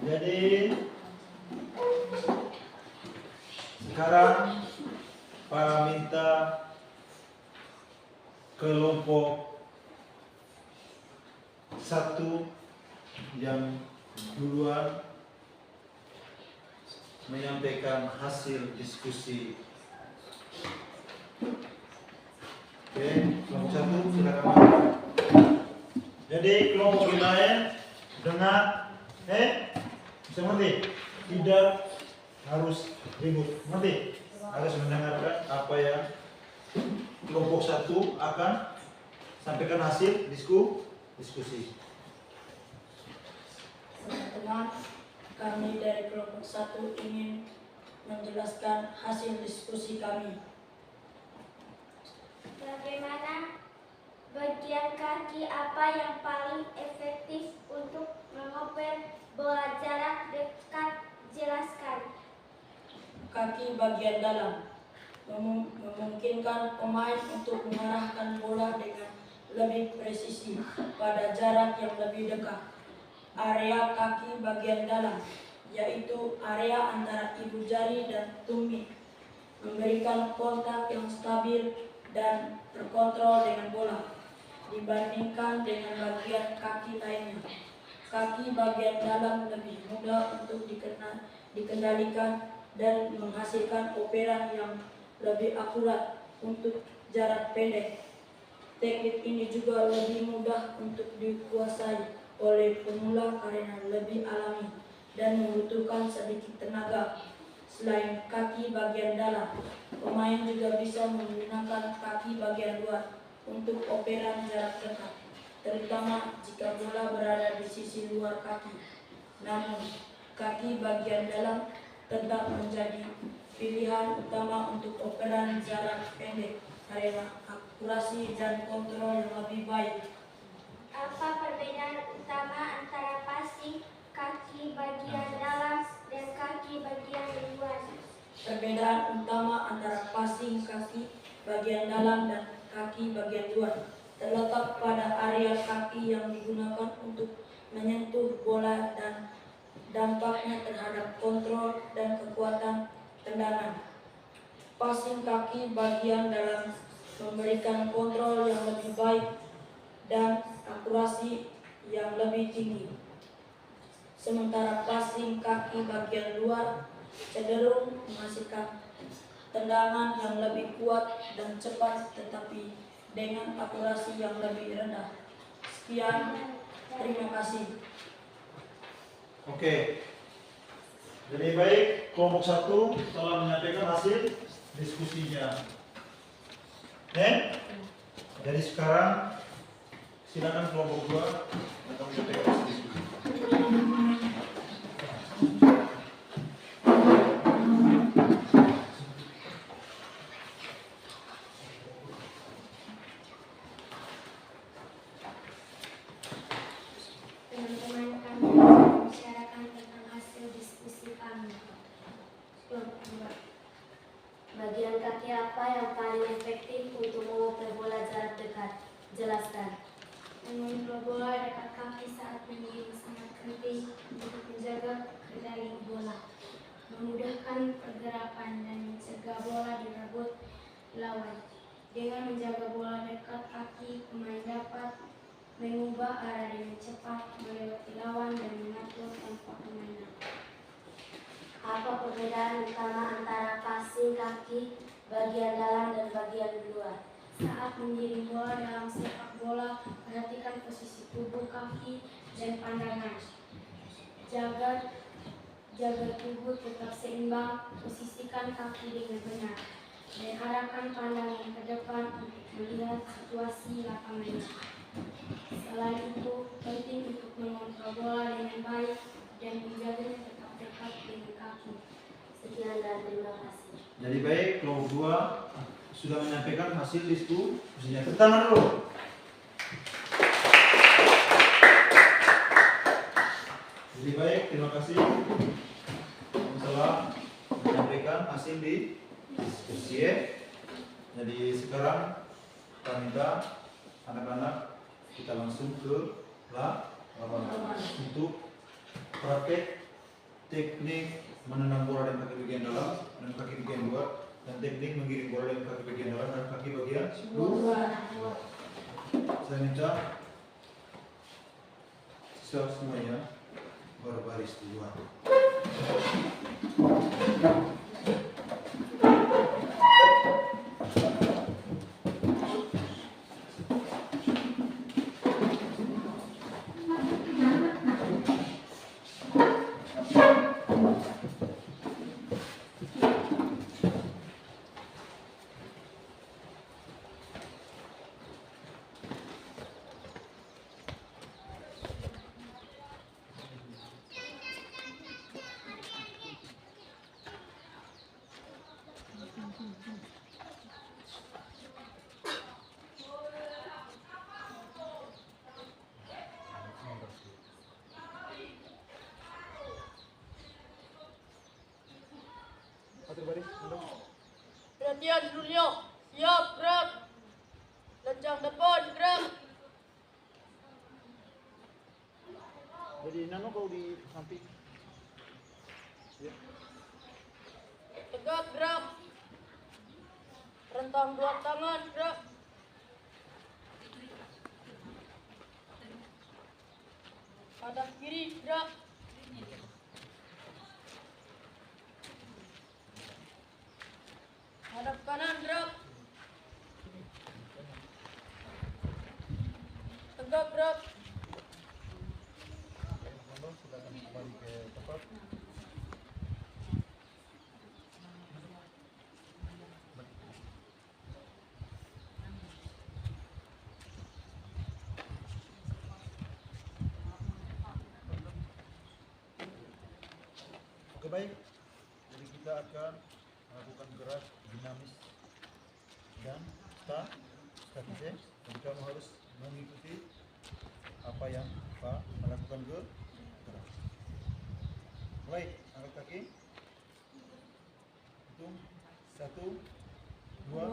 Jadi sekarang para minta kelompok 1 yang duluan menyampaikan hasil diskusi. Oke, kelompok 1 silakan. Jadi kelompok yang lain dengar, bisa mengerti? Tidak harus ribut, mengerti? Harus mendengarkan apa yang kelompok 1 akan sampaikan hasil diskusi. Teman-teman, kami dari kelompok 1 ingin menjelaskan hasil diskusi kami. Bagaimana bagian kaki apa yang paling efektif untuk mengoper bola jarak dekat? Jelaskan. Kaki bagian dalam memungkinkan pemain untuk mengarahkan bola dengan lebih presisi pada jarak yang lebih dekat. Area kaki bagian dalam, yaitu area antara ibu jari dan tumit, memberikan kontak yang stabil dan terkontrol dengan bola dibandingkan dengan bagian kaki lainnya. Kaki bagian dalam lebih mudah untuk dikendalikan dan menghasilkan operan yang lebih akurat untuk jarak pendek. Teknik ini juga lebih mudah untuk dikuasai oleh pemula karena lebih alami dan membutuhkan sedikit tenaga. Selain kaki bagian dalam, pemain juga bisa menggunakan kaki bagian luar untuk operan jarak dekat, terutama jika bola berada di sisi luar kaki. Namun, kaki bagian dalam tetap menjadi pilihan utama untuk operan jarak pendek karena akurasi dan kontrol yang lebih baik. Apa perbedaan utama antara passing kaki bagian dalam dan kaki bagian luar? Perbedaan utama antara passing kaki bagian dalam dan kaki bagian luar terletak pada area kaki yang digunakan untuk menyentuh bola dan dampaknya terhadap kontrol dan kekuatan tendangan. Passing kaki bagian dalam memberikan kontrol yang lebih baik dan akurasi yang lebih tinggi. Sementara passing kaki bagian luar cenderung menghasilkan tendangan yang lebih kuat dan cepat tetapi dengan akurasi yang lebih rendah. Sekian, terima kasih. Oke. Jadi baik, kelompok 1 telah menyampaikan hasil diskusinya. Jadi sekarang silakan kelompok 2 untuk menyampaikan hasil diskusi. Teman-teman, kami akan membicarakan tentang hasil diskusi kami. Kelompok 2. Bagian kaki apa yang paling efektif untuk mengoper bola jarak dekat? Jelaskan. Mengontrol bola dekat kaki saat mengirim sangat penting untuk menjaga kendali bola, memudahkan pergerakan dan mencegah bola direbut lawan. Dengan menjaga bola dekat kaki, pemain dapat mengubah arah dengan cepat, melewati lawan dan mengatur tempo permainan. Apa perbedaan utama antara passing kaki bagian dalam dan bagian luar? Saat mengirim bola dalam sepak bola, perhatikan posisi tubuh kaki dan pandangan. Jaga tubuh tetap seimbang, posisikan kaki dengan benar, dan arahkan pandangan ke depan untuk melihat situasi lapangan. Selain itu, penting untuk mengontrol bola dengan baik dan menjaganya tetap dekat dengan kaki. Sekian dan terima kasih. Jadi baik, kelompok 2 sudah menyampaikan hasil diskusinya. Tepuk tangan dulu. Jadi baik. Baik, terima kasih yang telah menyampaikan hasil di diskusi. Jadi sekarang kita minta anak-anak kita langsung ke lapangan untuk praktek teknik menendang bola dengan kaki bagian dalam dan kaki bagian luar, dan teknik menggiring bola dengan kaki bagian dalam dan kaki bagian luar. Saya minta siswa semuanya berbaris di luar. Perhatian seluruhnya, siap gerak. Lencang depan gerak. Jadi nano kau di samping. Ya. Tegak gerak. Rentang dua tangan gerak. Hadap kiri gerak. Hadap kanan gerak. Tegak gerak. Silakan kembali ke tempat. Oke, baik. Jadi kita akan melakukan gerak dinamis dan statis. Jadi kamu harus mengikuti apa yang Pak melakukan gerak. Mulai, angkat kaki. Hitung 1, 2,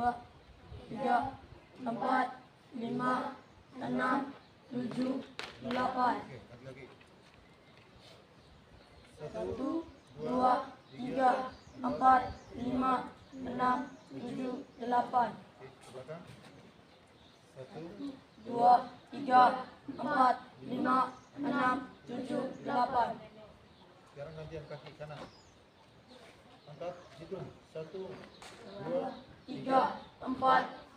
3, 4, 5, 6, 7, 8. Oke, lagi. 1, 2, 3, 4, 5, 6, 7, 8. Oke, ke belakang. 1, 2, 3, 4, 5, 6, 7, 8. sekarang gantian kaki kanan. Angkat, hitung 1, 2, 3, 4,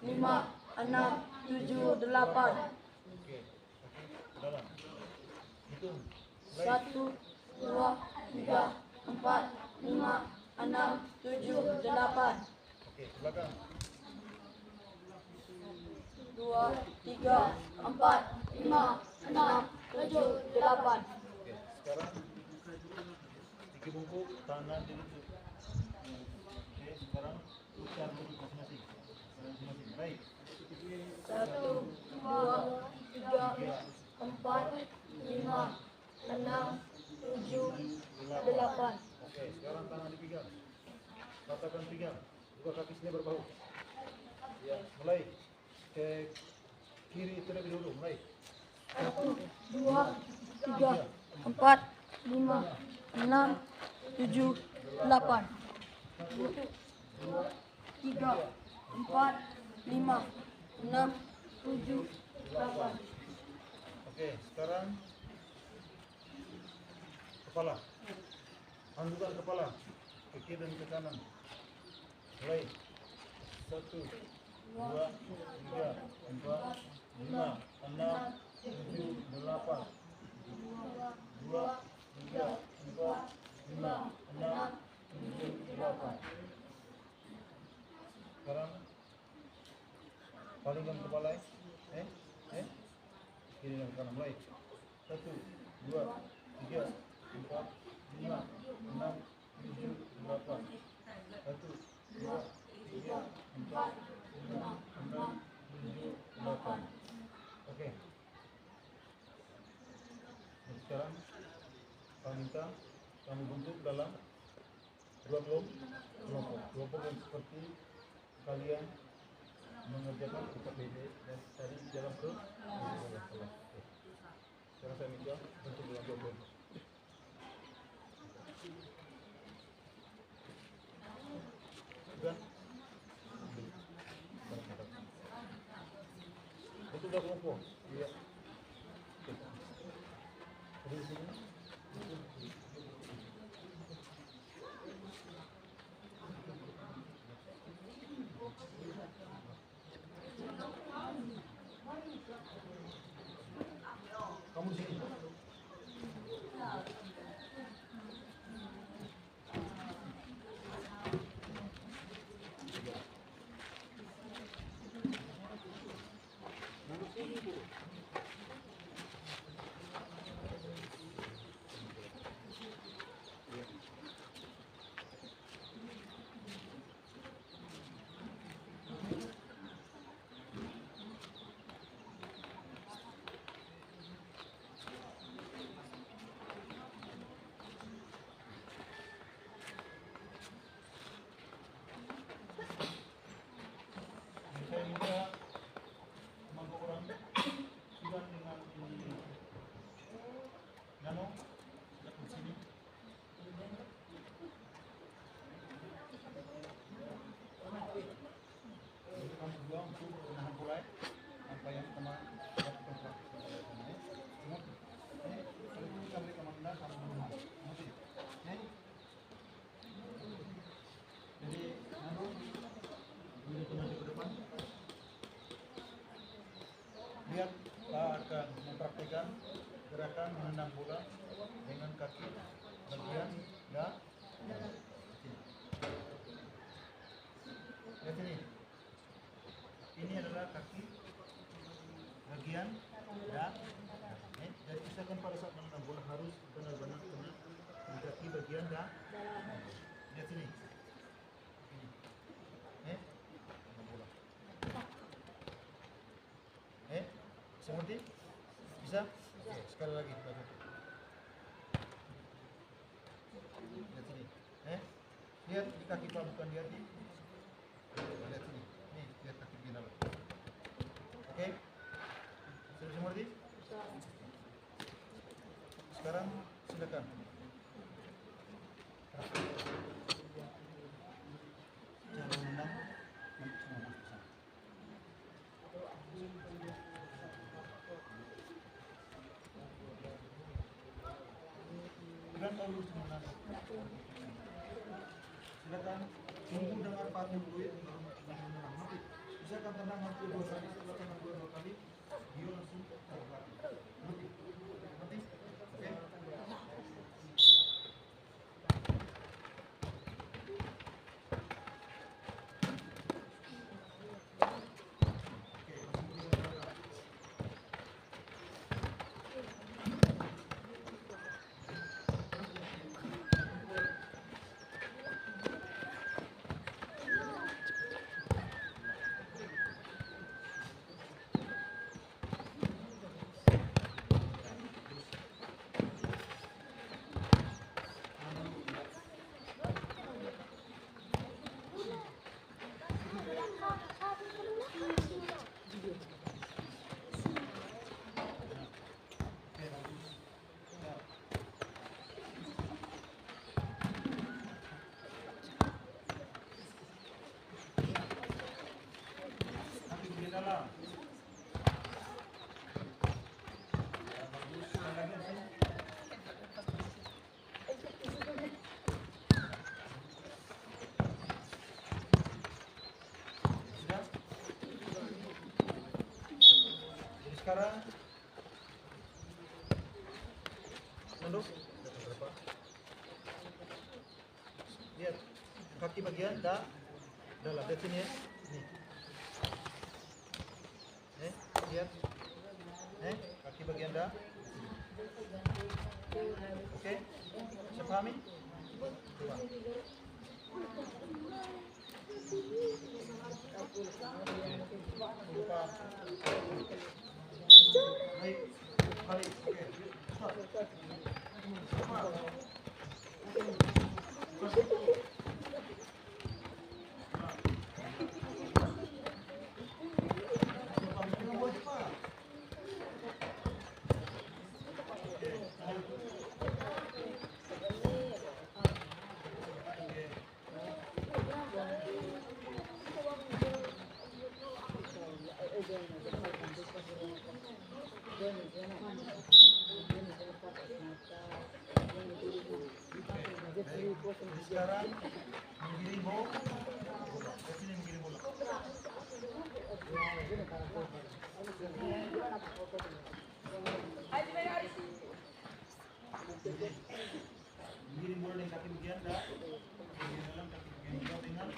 5, 6, 7, 8. Oke, kaki ke dalam. Hitung. Mulai. 1, 2, 3, 4, 5, 6, 7, 8. Oke, ke belakang. 2, 3, 4, 5, 6, 7, 8. Oke, sekarang gigi bungkuk, tangan dirujuk. Oke, sekarang putar duduk masing-masing. Baik. 1, 2, 3, 4, 5, 6, 7, 8. Oke, sekarang tangan dipegang. Ratakan pegang. Dua kaki selebar bahu. Ya, mulai. Ke kiri terlebih dulu, mulai. 1, 2, 3, 4, 5, 6, 7, 8. 1, 2, 3, 4, 5, 6, 7, 8. Oke, sekarang kepala. Anggukan kepala ke kiri dan ke kanan. Mulai. 1, 2, 3, 4, 5, 6, 7, 8. 2, 3, 4, 5, 6, 7, 8. Sekarang palingkan kepala. Kiri dan kanan, mulai. 1, 2, 3, 4, 5, 6, 7, 8. 1, 2, 3, 4, 5, 6, 7, 8. Oke. Dan sekarang kami minta kamu bentuk dalam dua kelompok. Kelompok yang seperti kalian mengerjakan UKBD dan tadi jalan ke kelas. Sekarang saya minta bentuk dalam dua kelompok. Sudah? Bentuk dua kelompok. Iya. Di sini. Kamu di sini. Saya minta mangkok orang sudah dengan ini nano di sini. Jadi kamu dua untuk menahan mulai apa yang kemarin lakukan. Semua ini kalau kita beri komandan sama menahan. Jadi nano ini maju ke depan. Lihat, Pak akan mempraktikkan gerakan menendang bola dengan kaki bagian dan sini. Lihat sini. Ini adalah kaki bagian dan jadi misalkan pada saat menendang bola harus benar-benar kena di kaki bagian dan lihat sini. Seperti bisa? Oke, sekali lagi. Lihat sini. Lihat di kaki Pak, bukan lihat di. Lihat sini. Nih, lihat kaki final. Oke. Sudah seperti? Sekarang silakan. Cara menendang semua masuk sana. Silakan lurus menang. Silakan tunggu dengan patung dulu ya. Nanti misalkan tenang hampir 2 kali, setelah tenang 2 kali, dia langsung terbalik. Nanti, oke. Sekarang tunduk. Lihat kaki bagian dalam lihat sini ya. Nih. Lihat. Kaki bagian dah. Oke. Bisa pahami? Coba. Lupa. Baik. Balik. Oke. Stop. Sekarang menggiring bola. Ke sini menggiring bola. Menggiring bola dengan kaki bagian dah. Bagian dalam kaki bagian luar dengan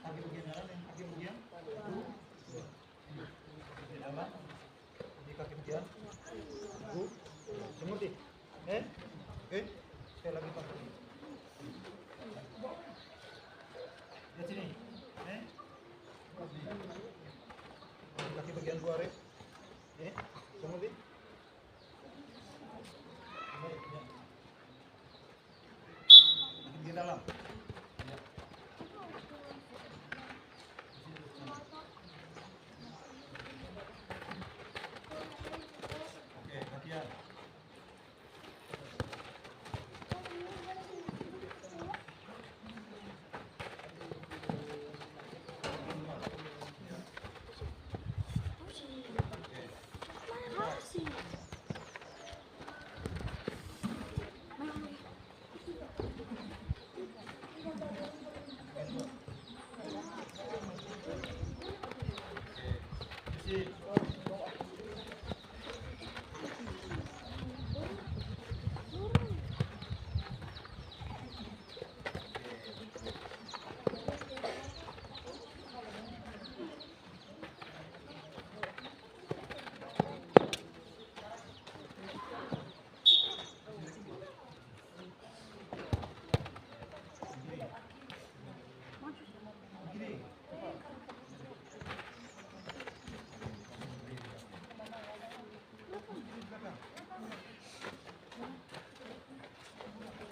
kaki bagian dalam dan kaki bagian luar. Kaki dalam, di kaki bagian luar. Seperti, oke. Sekali lagi Pak. Lihat sini, kaki bagian luar seperti. Kaki bagian dalam. Oke, latihan.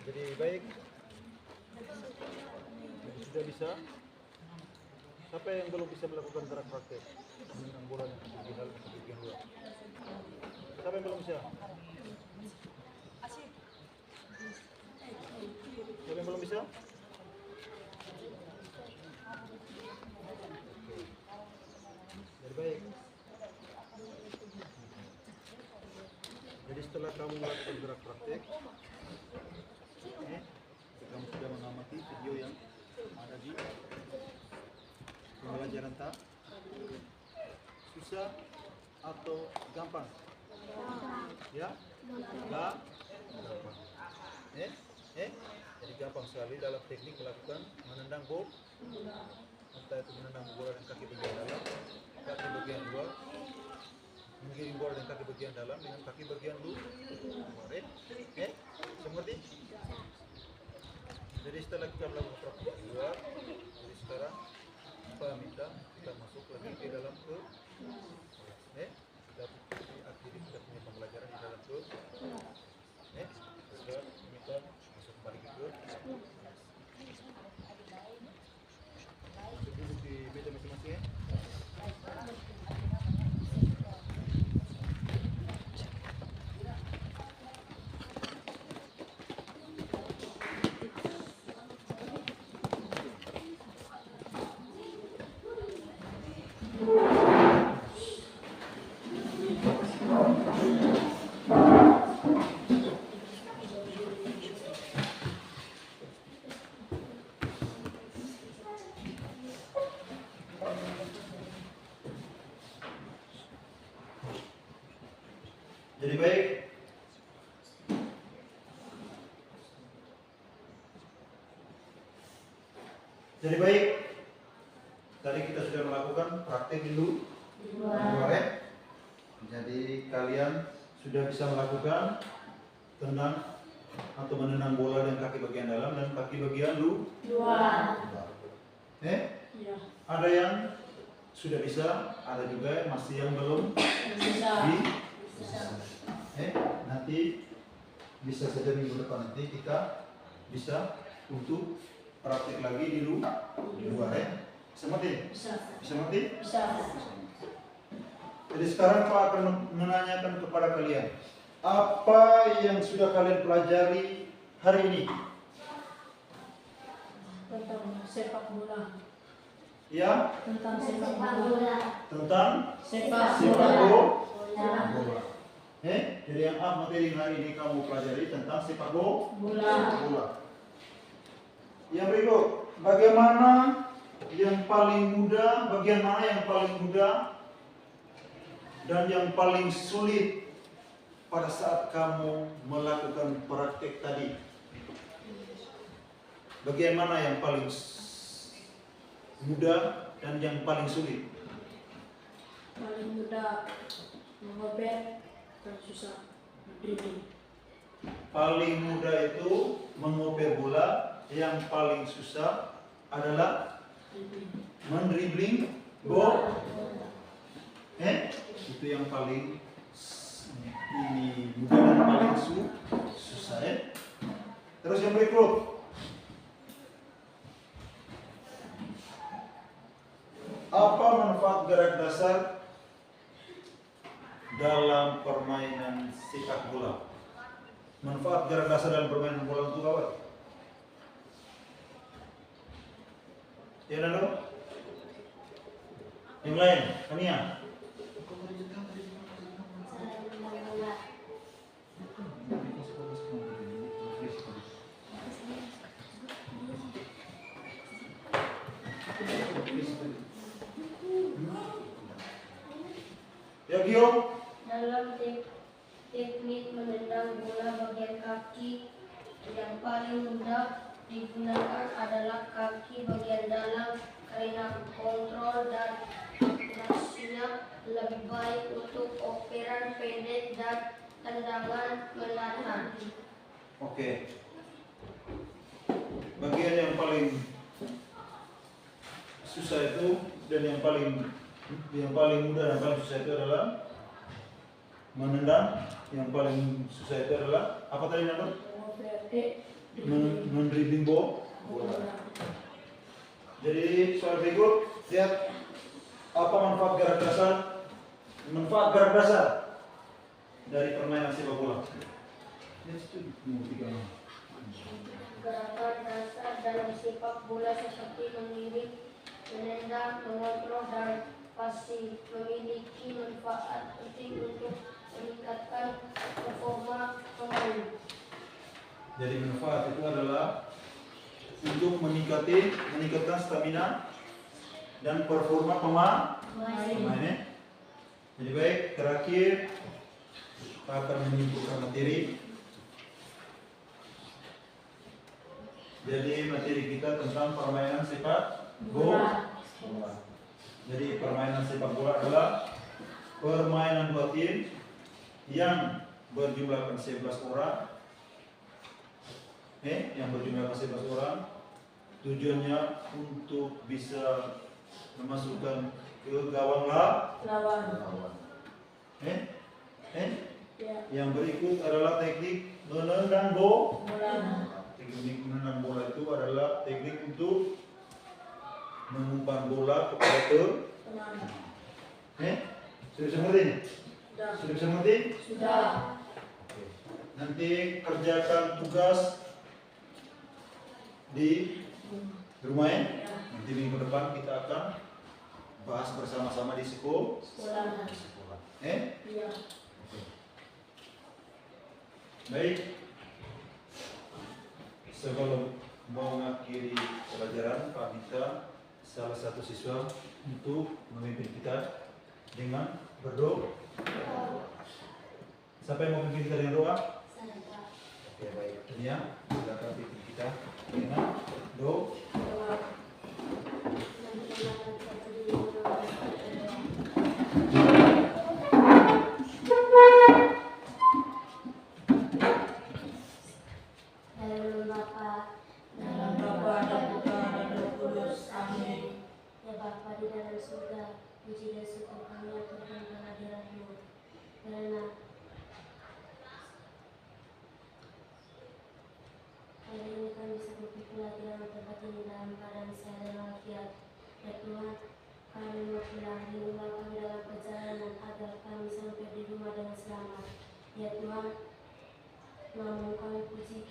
Jadi baik, sudah bisa. Siapa yang belum bisa melakukan gerak praktek dengan bola yang bagian dalam dan bagian luar? Siapa yang belum bisa? Siapa yang belum bisa? Jadi baik. Jadi setelah kamu melakukan gerak praktek, kamu sudah mengamati video yang ada di pembelajaran tak susah atau gampang? Ya, gampang. Jadi gampang sekali dalam teknik melakukan menendang bola, entah itu menendang bola dengan kaki bagian dalam, kaki bagian luar, menggiring bola dengan kaki bagian dalam dengan kaki bagian luar. Seperti. Jadi setelah kita melakukan praktik di luar, jadi sekarang Pak minta kita masuk lagi ke dalam ke kita akhiri kita punya pembelajaran di dalam ke kita minta masuk kembali ke duduk di meja masing-masing Jadi baik, tadi kita sudah melakukan praktek dulu di luar. Jadi kalian sudah bisa melakukan tendang atau menendang bola dengan kaki bagian dalam dan kaki bagian luar. Ada yang sudah bisa, ada juga masih yang belum bisa. Nanti bisa saja minggu depan nanti kita bisa untuk praktik lagi di luar. Bisa mati? Bisa mati? Bisa. Jadi sekarang Pak akan menanyakan kepada kalian, apa yang sudah kalian pelajari hari ini? Tentang sepak bola. yang tentang sepak sepak bola. bola. tentang Sepak sepak bola. bola. Jadi yang materi hari ini kamu pelajari tentang sepak Bola. bola. Yang berikut, bagaimana yang paling mudah, bagian mana yang paling mudah dan yang paling sulit pada saat kamu melakukan praktek tadi? Bagian mana yang paling mudah dan yang paling sulit? Paling mudah mengoper dan susah dribbling. Paling mudah itu mengoper bola, yang paling susah adalah mendribling bola. Itu yang paling ini mudah dan paling susah ya. Terus yang berikut, apa manfaat gerak dasar dalam permainan sepak bola? Manfaat gerak dasar dalam permainan bola itu apa? Ya Nando? Yang lain, Kania? Ya Gio? Dalam teknik menendang bola bagian kaki yang paling mudah digunakan adalah kaki bagian dalam karena kontrol dan akurasinya lebih baik untuk operan pendek dan tendangan mendatar. Oke. Bagian yang paling susah itu dan yang paling mudah dan paling susah itu adalah menendang. Yang paling susah itu adalah apa tadi Nando? Mendribling bola. Jadi soal berikut, lihat apa manfaat gerak dasar? Manfaat gerak dasar dari permainan sepak bola. Gerakan dasar dalam sepak bola seperti mengirim, menendang, mengontrol, dan pasti memiliki manfaat penting untuk meningkatkan performa pemain. Jadi manfaat itu adalah untuk meningkatkan stamina dan performa pemainnya. Jadi baik, terakhir kita akan menyimpulkan materi. Jadi materi kita tentang permainan sepak bola. Jadi permainan sepak bola adalah permainan dua tim yang berjumlahkan 11 orang. Yang berjumlahkan 11 orang. Tujuannya untuk bisa memasukkan ke gawang lawan. Yang berikut adalah teknik menendang bola. Teknik menendang bola itu adalah teknik untuk mengumpan bola kepada teman. Sudah bisa mengerti? Sudah bisa mengerti? Sudah. Nanti kerjakan tugas di rumah ya. Nanti minggu depan kita akan bahas bersama-sama di sekolah. Iya. Baik. Sebelum mau mengakhiri pelajaran, Pak Dita salah satu siswa untuk memimpin kita dengan berdoa. Siapa yang mau memimpin kita dengan doa? Oke, baik. Ini ya, silakan pimpin kita dengan doa. Dalam Bapa dan Putra dan Roh Kudus. Amin. Ya Bapa di dalam surga, puji dan syukur kami aturkan kehadiran-Mu. Karena hari ini kami bisa berkumpul lagi dalam tempat ini dalam keadaan sehat dan walafiat. Ya Tuhan, kami menghilang lindungilah kami dalam perjalanan agar kami sampai di rumah dengan selamat. Ya Tuhan, namun kami puji